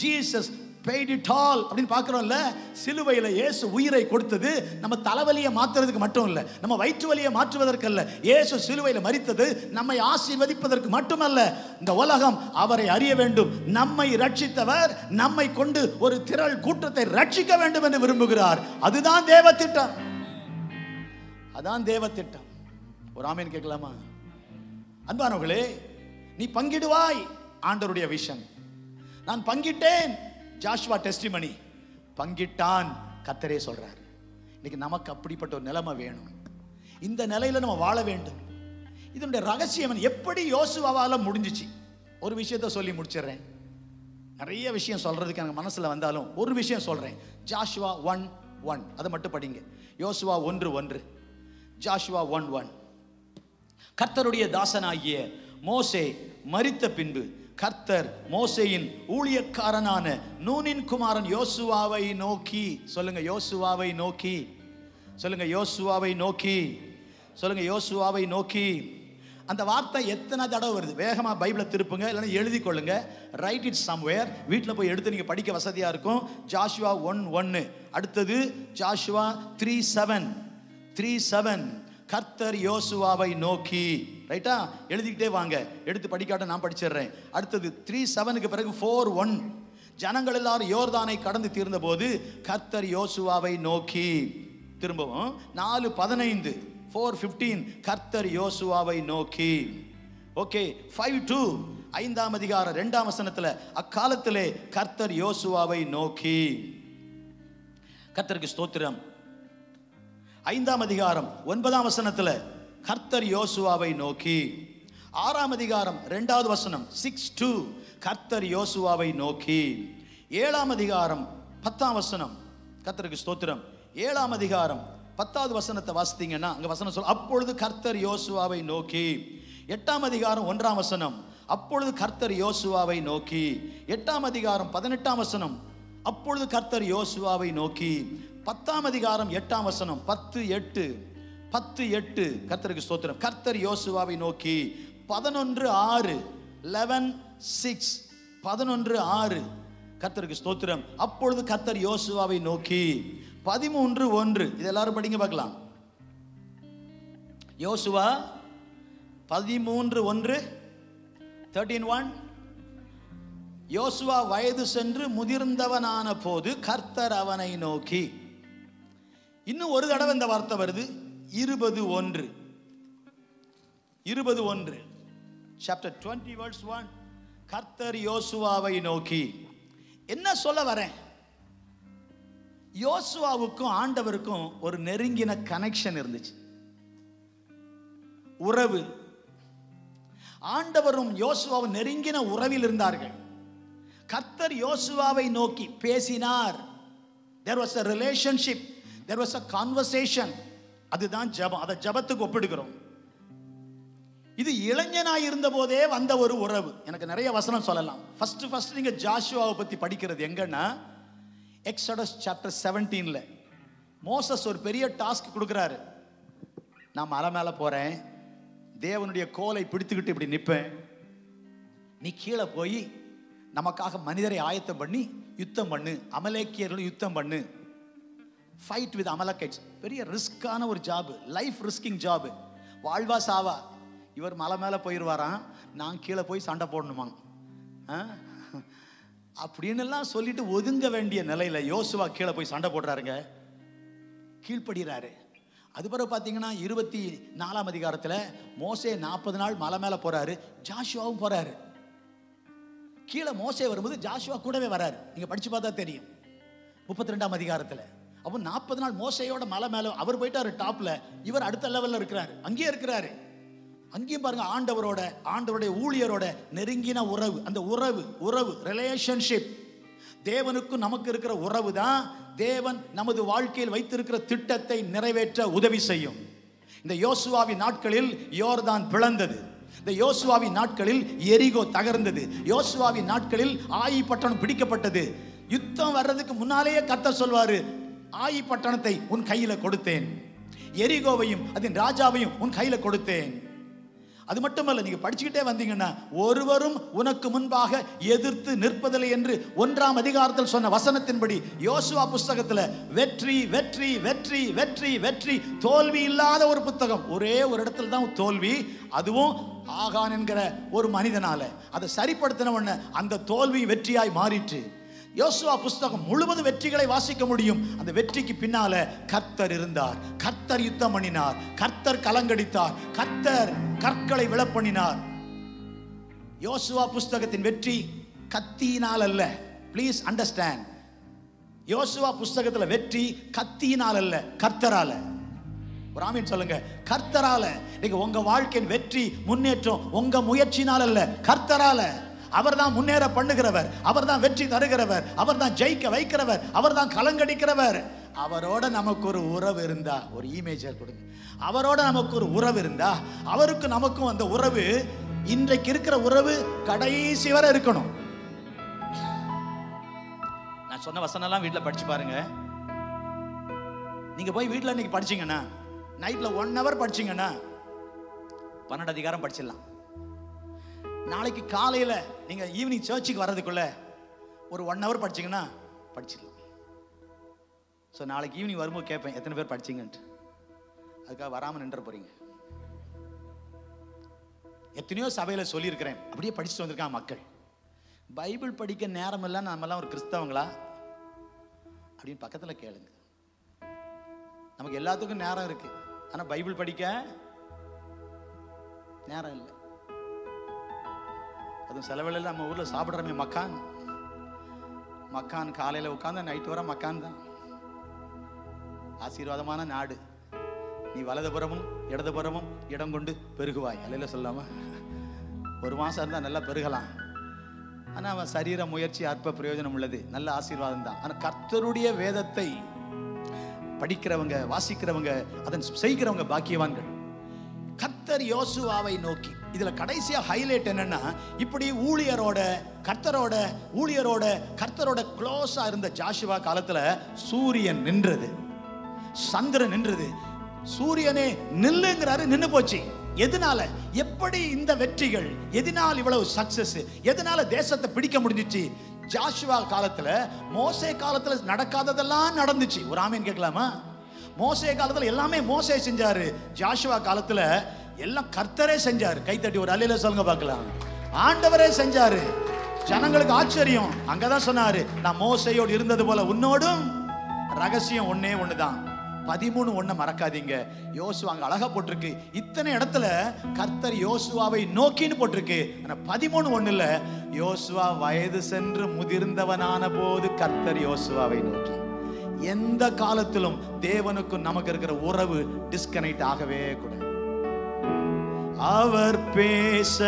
ஜீசஸ் paid it all அப்படின்னு பார்க்கிறோம்ல. சிலுவையில் இயேசு உயிரை கொடுத்தது நம்ம தலைவலியை மாற்றுறதுக்கு மட்டும் இல்லை, நம்ம வயிற்று வலியை மாற்றுவதற்கல்ல. இயேசு சிலுவையில் மரித்தது நம்மை ஆசீர்வதிப்பதற்கு மட்டுமல்ல, இந்த உலகம் அவரை அறிய வேண்டும். நம்மை ரட்சித்தவர் நம்மை கொண்டு ஒரு திரள் கூட்டத்தை ரட்சிக்க வேண்டும் என்று விரும்புகிறார். அதுதான் தேவ திட்டம், அதான் தேவ திட்டம். ஒரு ஆமீன் கேட்கலாமா? அன்பானவர்களே, நீ பங்கிடுவாய், ஆண்டவருடைய விஷன். நான் பங்கிட்டேன், ஜாஷுவா டெஸ்டிமனி, பங்கிட்டான், கர்த்தரே சொல்றார். இன்னைக்கு நமக்கு அப்படிப்பட்ட ஒரு நிலைமை வேணும். இந்த நிலையில நம்ம வாழ வேண்டும். இதனுடைய ரகசியம் எப்படி யோசுவாவால முடிஞ்சிச்சு? ஒரு விஷயத்தை சொல்லி முடிச்சிடுறேன். நிறைய விஷயம் சொல்றதுக்கு எனக்கு மனசுல வந்தாலும் ஒரு விஷயம் சொல்றேன். ஜாஷுவா 1:1 அதை மட்டும் படிங்க. யோசுவா 1:1, ஜாஷுவா 1:1. கர்த்தருடைய தாசனாகிய மோசே மரித்த பின்பு கர்த்தர் மோசேயின் ஊழியக்காரனான நூனின் குமாரன் யோசுவாவை நோக்கி, சொல்லுங்க யோசுவாவை நோக்கி, சொல்லுங்க யோசுவாவை நோக்கி, சொல்லுங்க யோசுவாவை நோக்கி. அந்த வார்த்தை எத்தனை தடவை வருது? வேகமா பைபிளை திருப்புங்க, இல்லைன்னா எழுதி கொள்ளுங்க. Right it somewhere. வீட்டில் போய் எடுத்து நீங்க படிக்க வசதியா இருக்கும். ஜாஷுவா 1:1. அடுத்தது ஜாஷுவா 3:7. கர்த்தர் யோசுவாவை நோக்கி. ரைட்டா? எழுதிக்கிட்டே வாங்க, எடுத்து படிக்காட்ட நான் படிச்சிடுறேன். அடுத்தது 3:7க்கு பிறகு 4:1. ஜனங்கள் எல்லாரும் யோர்தானை கடந்து தீர்ந்த போது கர்த்தர் யோசுவாவை நோக்கி. திரும்பவும் 4:15, 4:15, கர்த்தர் யோசுவாவை நோக்கி. ஓகே, 5:2, 5ஆம் அதிகாரம் 2ஆம் வசனத்துல, அக்காலத்திலே கர்த்தர் யோசுவாவை நோக்கி. கர்த்தருக்கு ஸ்தோத்திரம். 5ஆம் அதிகாரம் 9ஆம் வசனத்துல கர்த்தர் யோசுவாவை நோக்கி. 6ஆம் அதிகாரம் 2வது வசனம் 6:2, கர்த்தர் யோசுவாவை நோக்கி. 7ஆம் அதிகாரம் 10ஆம் வசனம், கர்த்தருக்கு ஸ்தோத்திரம். 7ஆம் அதிகாரம் 10வது வசனத்தை வாசித்தீங்கன்னா அங்க வசனம் சொல்ல, அப்பொழுது கர்த்தர் யோசுவாவை நோக்கி. 8ஆம் அதிகாரம் 1ஆம் வசனம், அப்பொழுது கர்த்தர் யோசுவாவை நோக்கி. 8ஆம் அதிகாரம் 18ஆம் வசனம், அப்பொழுது கர்த்தர் யோசுவாவை நோக்கி. 10ஆம் அதிகாரம் 8ஆம் வசனம், 10:8, கர்த்தருக்கு ஸ்தோத்திரம், கர்த்தர் யோசுவாவை நோக்கி. 11:6, 11:6, 11:6, கர்த்தருக்கு ஸ்தோத்திரம், அப்பொழுது கர்த்தர் யோசுவாவை நோக்கி. 13:1, இது எல்லாரும் படிங்க பார்க்கலாம். யோசுவா 13:1, 13:1. யோசுவா வயது சென்று முதிர்ந்தவனான போது கர்த்தர் அவனை நோக்கி. இன்னும் ஒரு தடவை இந்த வார்த்தை வருது. 20:1, chapter 20 verse 1, கர்த்தர் யோசுவாவை நோக்கி. என்ன சொல்ல வரேன்? யோசுவாவுக்கும் ஆண்டவருக்கும் ஒரு நெருங்கின கனெக்ஷன் இருந்துச்சு, உறவு. ஆண்டவரும் யோசுவாவும் நெருங்கின உறவில் இருந்தார்கள். கர்த்தர் யோசுவாவை நோக்கி பேசினார். There was a relationship, there was a conversation. அதுதான் ஜெபம். அதை ஜெபத்துக்கு ஒப்பிடுகிறோம். இது இளைஞனாய் இருந்த போதே வந்த ஒரு உறவு. எனக்கு நிறைய வசனம் சொல்லலாம். ஃபர்ஸ்ட் நீங்க ஜாஷுவாவை பத்தி படிக்கிறது எங்கன்னா எக்ஸோடஸ் சாப்டர் 17ல மோசஸ் ஒரு பெரிய டாஸ்க் கொடுக்குறாரு. நான் மலை மேல போறேன், தேவனுடைய கோலை பிடித்துக்கிட்டு இப்படி நிற்பேன், நீ கீழே போய் நமக்காக மனிதரை ஆயத்தம் பண்ணி யுத்தம் பண்ணு, அமலேக்கியர்களும் யுத்தம் பண்ணு, ஃபைட் வித் அமலக்கைட்ஸ். பெரிய ரிஸ்கான ஒரு ஜாப், லைஃப் ரிஸ்கிங் ஜாப். வாழ்வா சாவா. இவர் மலை மேலே போயிடுவாராம், நான் கீழே போய் சண்டை போடணுமா அப்படின்னு எல்லாம் சொல்லிட்டு ஒதுங்க வேண்டிய நிலையில யோசுவா கீழே போய் சண்டை போடுறாருங்க. கீழ்ப்படுகிறாரு. அது பிறகு பார்த்தீங்கன்னா 24ஆம் அதிகாரத்தில் மோசே 40 நாள் மலை மேலே போறாரு, ஜாஷுவாவும் போறாரு. கீழே மோசே வரும்போது ஜாஷுவா கூடவே வராரு. நீங்க படிச்சு பார்த்தா தெரியும் 32ஆம் அதிகாரத்தில். அப்போ 40 நாள் மோசையோட மலை மேலே அவர் போயிட்டாரு டாப்ல, இவர் அடுத்த லெவல்ல இருக்கிறாரு, அங்கேயே இருக்கிறாரு. அங்கேயும் பாருங்க ஆண்டவருடைய ஊழியரோட நெருங்கின உறவு. அந்த உறவு ரிலேஷன்ஷிப், தேவனுக்கும் நமக்கு இருக்கிற உறவு தான் தேவன் நமது வாழ்க்கையில் வைத்திருக்கிற திட்டத்தை நிறைவேற்ற உதவி செய்யும். இந்த யோசுவாவின் நாட்களில் யோர்தான் பிளந்தது. இந்த யோசுவாவின் நாட்களில் எரிகோ தகர்ந்தது. யோசுவாவின் நாட்களில் ஆயி பட்டணம் பிடிக்கப்பட்டது. யுத்தம் வர்றதுக்கு முன்னாலேயே கர்த்தர் சொல்வாரு, ஆயி பட்டணத்தை உன் கையில கொடுத்தேன், எரிகோவையும் அதன் ராஜாவையும் உன் கையில கொடுத்தேன். அது மட்டுமல்ல, நீங்க படிச்சுக்கிட்டே வந்தீங்கன்னா, ஒருவரும் உனக்கு முன்பாக எதிர்த்து நிற்பதில்லை என்று 1ஆம் அதிகாரத்தில் சொன்ன வசனத்தின்படி யோசுவா புஸ்தகத்துல வெற்றி வெற்றி வெற்றி வெற்றி வெற்றி, தோல்வி இல்லாத ஒரு புத்தகம். ஒரே ஒரு இடத்துல தான் தோல்வி, அதுவும் ஆகான் என்கிற ஒரு மனிதனால. அதை சரிப்படுத்தின அந்த தோல்வி வெற்றியாய் மாறிற்று. யோசுவா புஸ்தகம் முழுவதும் வெற்றிகளை வாசிக்க முடியும். அந்த வெற்றிக்கு பின்னால கர்த்தர் இருந்தார். கர்த்தர் யுத்தம் பண்ணினார், கர்த்தர் கலங்கடித்தார், கர்த்தர் கற்களை விழப்பண்ணினார். யோசுவா புஸ்தகத்தின் வெற்றி கத்தியினால் அல்ல. ப்ளீஸ் அண்டர்ஸ்டாண்ட், யோசுவா புஸ்தகத்துல வெற்றி கத்தியினால் அல்ல, கர்த்தரால. ஒரு ஆமீன் சொல்லுங்க. கர்த்தரால. நீங்க உங்க வாழ்க்கையின் வெற்றி முன்னேற்றம் உங்க முயற்சினால் அல்ல, கர்த்தரால. அவர் தான் முன்னேற பண்ணுகிறவர், அவர் தான் வெற்றி தருகிறவர், அவர் தான் ஜெயிக்க வைக்கிறவர், அவர் தான் கலங்கடிக்கிறவர். அவரோட நமக்கு ஒரு உறவு இருந்தா, ஒரு இமேஜர் கொடுங்க, அவரோட நமக்கு ஒரு உறவு இருந்தா, அவருக்கு நமக்கும் அந்த உறவு இன்றைக்கு இருக்கிற உறவு கடைசி வரை இருக்கணும். நான் சொன்ன வசனம் எல்லாம் வீட்டுல படிச்சு பாருங்க. நீங்க போய் வீட்டுல இன்னைக்கு படிச்சீங்கன்னா, நைட்ல 1 hour படிச்சீங்கன்னா 12 அதிகாரம் படிச்சிடலாம். நாளைக்கு காலையில நீங்க ஈவினிங் சர்ச்சுக்கு வர்றதுக்குள்ள ஒரு 1 hour படிச்சீங்கன்னா படிச்சிடலாம். ஸோ நாளைக்கு ஈவினிங் வரும்போது கேட்பேன், எத்தனை பேர் படிச்சீங்கன்ட்டு. அதுக்காக வராமல் நின்ற போறீங்க. எத்தனையோ சபையில சொல்லியிருக்கிறேன், அப்படியே படிச்சுட்டு வந்திருக்காங்க மக்கள். பைபிள் படிக்க நேரம் இல்லை, நம்மெல்லாம் ஒரு கிறிஸ்தவங்களா அப்படின்னு பக்கத்துல கேளுங்க. நமக்கு எல்லாத்துக்கும் நேரம் இருக்கு, ஆனா பைபிள் படிக்க நேரம் இல்லை. அதுவும் செலவில் நம்ம ஊர்ல சாப்பிட்றமே மக்கான் காலையில உட்காந்து நைட்டு வர மக்கான் தான். ஆசீர்வாதமான நாடு. நீ வலதுபுறமும் இடதுபுறமும் இடம் கொண்டு பெருகுவாய். அல்ல சொல்லாம 1 மாசம் இருந்தா நல்லா பெருகலாம். ஆனா அவன் சரீர முயற்சி அற்ப பிரயோஜனம் உள்ளது, நல்ல ஆசீர்வாதம் தான். ஆனா கர்த்தருடைய வேதத்தை படிக்கிறவங்க, வாசிக்கிறவங்க, அதன் செய்கிறவங்க பாக்கியவான்கள். கர்த்தர் யோசுவாவை நோக்கி, இதுல கடைசியா ஹைலைட் என்னன்னா, இப்படி கர்த்தரோட க்ளோஸா இருந்த ஜாஷுவா காலத்துல சூரியன் நின்றது, சந்திரன் நின்றது. சூரியனே நில்லுங்கிறாரு, நின்னு போச்சு. எதனால? எப்படி இந்த வெற்றிகள்? எதனால் இவ்வளவு சக்சஸ்? எதனால தேசத்தை பிடிக்க முடிஞ்சிச்சு? ஜாஷுவா காலத்துல, மோசே காலத்துல நடக்காததெல்லாம் நடந்துச்சு. ஒரு ஆமீன் கேட்கலாமா? மோசே காலத்துல எல்லாமே மோசே செஞ்சாரு, ஜாஷுவா காலத்துல எல்லாம் கர்த்தரே செஞ்சாரு. கைத்தட்டி ஒரு அல்லேலூயா சொல்லுங்க பார்க்கலாம். ஆண்டவரே செஞ்சாரு. ஜனங்களுக்கு ஆச்சரியம். அங்கதான் சொன்னாரு, நான் மோசையோடு இருந்தது போல உன்னோடும். ரகசியம் ஒன்னே ஒண்ணுதான், 13:1 மறக்காதீங்க. யோசுவா அங்க அழகா போட்டிருக்கு. இத்தனை இடத்துல கர்த்தர் யோசுவாவை நோக்கின்னு போட்டிருக்கு. ஆனா 13:1 இல்ல, யோசுவா வயது சென்று முதிர்ந்தவனான போது கர்த்தர் யோசுவாவை நோக்கி. எந்த காலத்திலும் தேவனுக்கும் நமக்கு இருக்கிற உறவு டிஸ்கனெக்ட் ஆகவே கூடாது. அவர் பேச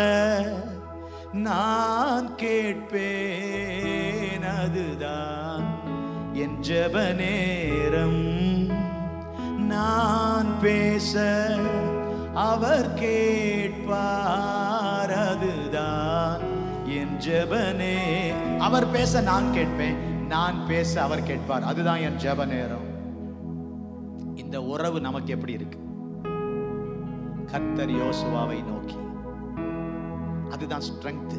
நான் கேட்பேன், அதுதான் என் ஜெப நேரம். நான் பேச அவர் கேட்பார், அதுதான் என் ஜெபனே. அவர் பேச நான் கேட்பேன், நான் பேச அவர் கேட்பார், அதுதான் என் ஜெப நேரம். இந்த உறவு நமக்கு எப்படி இருக்கு? கர்த்தர் யோசுவாவை நோக்கி. அதுதான் ஸ்ட்ரெங்த்,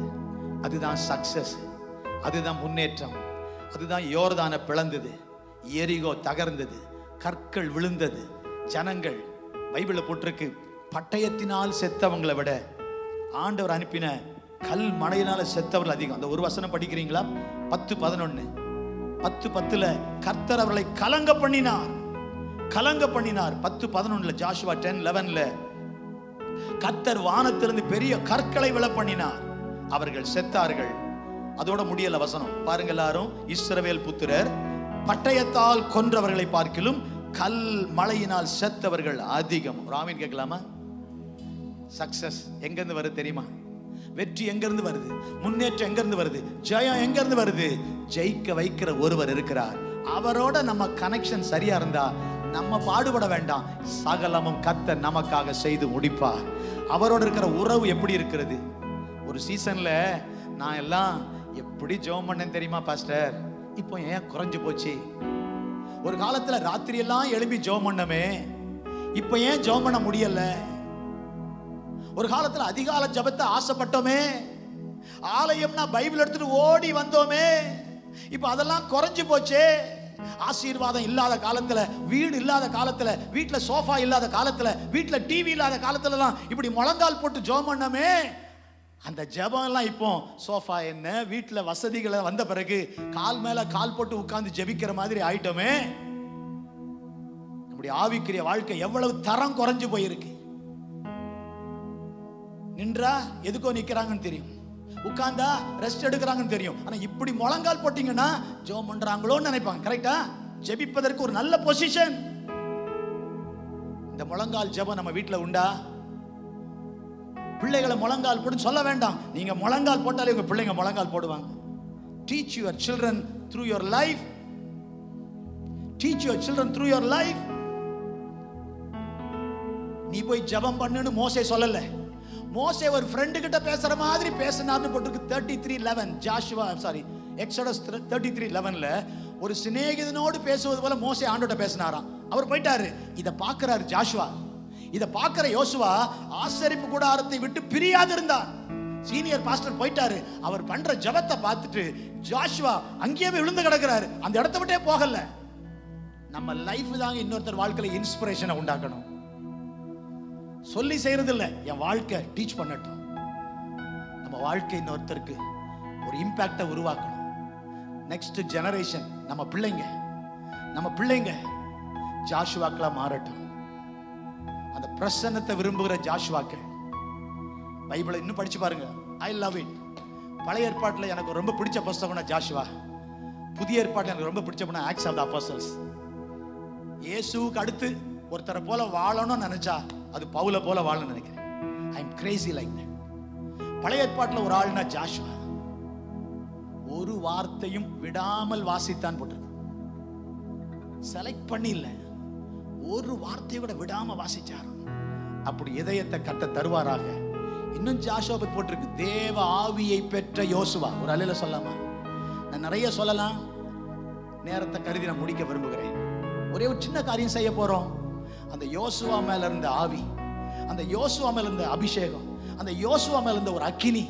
அதுதான் சக்சஸ், அதுதான் முன்னேற்றம், அதுதான் யோர்தானை பிளந்தது, எரிகோ தகர்ந்தது, கற்கள் விழுந்தது. ஜனங்கள், பைபிள்ல போட்டிருக்கு, பட்டயத்தினால் செத்தவங்களை விட ஆண்டவர் அனுப்பின கல் மழையினால செத்தவர்கள் அதிகம். அந்த ஒரு வசனம் படிக்கிறீங்களா? 10:11. 10:10 கர்த்தர் அவர்களை கலங்க பண்ணினார். கலங்க பண்ணினார். 10:11 ஜாஷுவா 10:11 கர்த்தர் வானத்திலிருந்து பெரிய கற்களை விழ பண்ணினார், அவர்கள் செத்தார்கள். அதோட முடியல வசனம் பாருங்க எல்லாரும். இஸ்ரவேல் புத்திரர் பட்டயத்தால் கொன்றவர்களை பார்க்கிலும் கல் மழையினால் செத்தவர்கள் அதிகம். ராமன் கேட்கலாமா? சக்சஸ் எங்க இருந்து வருது தெரியுமா? வெற்றி எங்க இருந்து வருது? முன்னேற்றம் எங்க இருந்து வருது? ஜெயம் எங்க இருந்து வருது? ஜெயிக்க வைக்கிற ஒருவர் இருக்கிறார். அவரோட நம்ம கனெக்ஷன் சரியா இருந்தா நம்ம பாடுபட வேண்டாம், சகலமும் கர்த்தர் நமக்காக செய்து முடிப்பார். அவரோட இருக்கிற உறவு எப்படி இருக்கிறது? ஒரு சீசன்ல நான் எல்லாம் எப்படி ஜெபம் பண்ணேன் தெரியுமா பாஸ்டர், இப்போ ஏன் குறைஞ்சு போச்சு? ஒரு காலத்துல ராத்திரி எல்லாம் எழுப்பி ஜெபம் பண்ணமே, இப்போ ஏன் ஜெபம் பண்ண முடியல? ஒரு காலத்துல அதிகால ஜெபத்தை ஆசைப்பட்டோமே, ஆலயம்னா பைபிள் எடுத்துட்டு ஓடி வந்தோமே, இப்போ அதெல்லாம் குறைஞ்சு போச்சே. ஆசீர்வாதம் இல்லாத காலத்துல, வீடு இல்லாத காலத்துல, வீட்டுல சோஃபா இல்லாத காலத்துல, வீட்டுல டிவி இல்லாத காலத்துல எல்லாம் இப்படி முழங்கால் போட்டு ஜெபம் பண்ணமே, அந்த ஜெபம் எல்லாம் இப்போ சோஃபா என்ன, வீட்டுல வசதிகளை வந்த பிறகு கால் மேல கால் போட்டு உட்கார்ந்து ஜெபிக்கிற மாதிரி ஆயிட்டோமே. நம்முடைய ஆவிக்குரிய வாழ்க்கை எவ்வளவு தரம் குறைஞ்சு போயிருக்கு. நின்றா எதுக்கோ நிக்கிறாங்கன்னு தெரியும், உட்கார்ந்தா ரெஸ்ட் எடுக்கிறாங்கன்னு தெரியும். ஆனா இப்படி முழங்கால் போட்டீங்கன்னா ஜெபம் பண்றாங்களோன்னு நினைப்பாங்க. கரெக்டா? ஜெபிப்பதற்கு ஒரு நல்ல பொசிஷன். இந்த முழங்கால் ஜெபம் நம்ம வீட்டுல உண்டா? பிள்ளைகளை முழங்கால் போட்டு சொல்ல வேண்டாம், நீங்க முழங்கால் போட்டாலே உங்க பிள்ளைங்க முழங்கால் போடுவாங்க. Teach your children through your life. Teach your children through your life. நீ போய் ஜெபம் பண்ணுன்னு மோசே சொல்லல. மோசே ஒரு ஃப்ரெண்டு கிட்ட பேசுற மாதிரி பேசினார்னு போட்டுருக்கு 33:11 ஜாஷுவா எக்ஸோடஸ் 33:11ல ஒரு சிநேகிதனோடு பேசுவது போல மோசே ஆண்டோட பேசினாராம். அவர் போயிட்டாரு. இத பாக்குறாரு ஜாஷுவா. இத பாக்குற யோசுவா ஆசரிப்பு கூடாரத்தை விட்டு பிரியாது இருந்தார். சீனியர் பாஸ்டர் போயிட்டாரு. அவர் பண்ற ஜெபத்தை பார்த்துட்டு ஜாஷுவா அங்கேயே விழுந்து கிடக்கிறாரு, அந்த இடத்தை விட்டே போகல. நம்ம லைஃப் தாங்க இன்னொருத்தர் வாழ்க்கையில இன்ஸ்பிரேஷனை உண்டாக்கணும். சொல்லி செய்யறது இல்ல, என் வாழ்க்கை டீச் பண்ணட்டும். நம்ம வாழ்க்கை இன்னொருத்தருக்கு ஒரு இம்பாக்டை உருவாக்கணும். நெக்ஸ்ட் ஜெனரேஷன் நம்ம பிள்ளைங்க ஜாஷுவாக்களா மாறட்டும். அந்த பிரசன்னத்தை விரும்புகிற ஜாஷுவாக்கள். பைபிளை இன்னும் படிச்சு பாருங்க. I love it. பழைய ஏற்பாட்டில் எனக்கு ரொம்ப பிடிச்ச புத்தகம்னா ஜாஷுவா. புதிய ஏற்பாட்டில் எனக்கு ரொம்ப பிடிச்ச ஆக்ட்ஸ் ஆஃப் தி அப்போஸ்டல்ஸ். இயேசுவுக்கு அடுத்து ஒருத்தரை போல வாழணும்னு நினைச்சா அது பவுல போல வாழணும்னு நினைக்கிறேன். ஐ அம் கிரேசி லைக் தட். பழைய ஏற்பாட்டில் ஒரு ஆள்னா ஜாஷுவா. ஒரு வார்த்தையும் விடாமல் வாசித்தான் போட்டிருக்கு. செலக்ட் பண்ணி இல்ல, ஒரு வார்த்தையை கூட விடாம வாசிச்சார். அப்படி இதயத்தை கட்ட தருவாராக. இன்னும் ஜாஷுவா போட்டிருக்கு, தேவ ஆவியை பெற்ற யோசுவா. ஒரு அல்லேலூயா சொல்லாமா? நான் நிறைய சொல்லலாம், நேரத்தை கருதி நான் முடிக்க விரும்புகிறேன். ஒரே ஒரு சின்ன காரியம் செய்ய போறோம். அந்த யோசுவா மேல இருந்த ஆவி, அந்த யோசுவா மேல இருந்த அபிஷேகம், அந்த யோசுவா மேல இருந்த ஒரு அக்கினி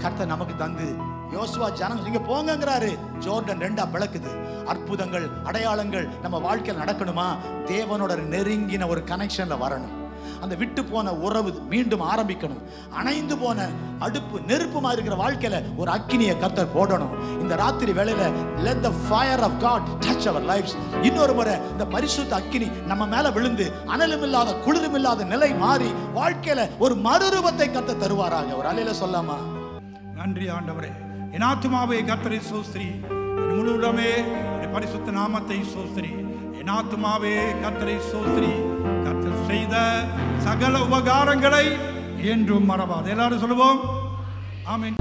கர்த்தர் நமக்கு தந்து, யோசுவா ஜனங்க நீங்க போங்கங்கறாரு. ஜோர்டன் 2 பிளக்குது. அற்புதங்கள் அடையாளங்கள் நம்ம வாழ்க்கையில் நடக்கணுமா? தேவனோட நெருங்கின ஒரு கனெக்ஷன்ல வரணும். அந்த விட்டு போன உறவு மீண்டும் ஆரம்பிக்கணும். அணைந்து போன அடுப்பு நெருப்புமா இருக்கிற வாழ்க்கையில ஒரு அக்கினியை கர்த்தர் போடணும். இந்த ராத்திரி வேளையில let the fire of God touch our lives. இன்னொரு முறை இந்த பரிசுத்த அக்கினி நம்ம மேல விழுந்து அனலும் இல்லாத குளிரும் இல்லாத நிலை மாறி வாழ்க்கையில ஒரு மறுரூபத்தை கர்த்தர் தருவாராக. ஒரு அல்லேலூயா சொல்லாமா? நன்றி ஆண்டவரே. என் ஆத்துமாவே கர்த்தரை ஸ்தோத்திரி, என் முழு உள்ளமே அவருடைய பரிசுத்த நாமத்தை ஸ்தோத்திரி. என் ஆத்துமாவே கர்த்தரை ஸ்தோத்திரி, கர்த்தர் செய்த சகல உபகாரங்களை என்றும் மறவாது. எல்லாரும் சொல்லுவோம் ஆமென்.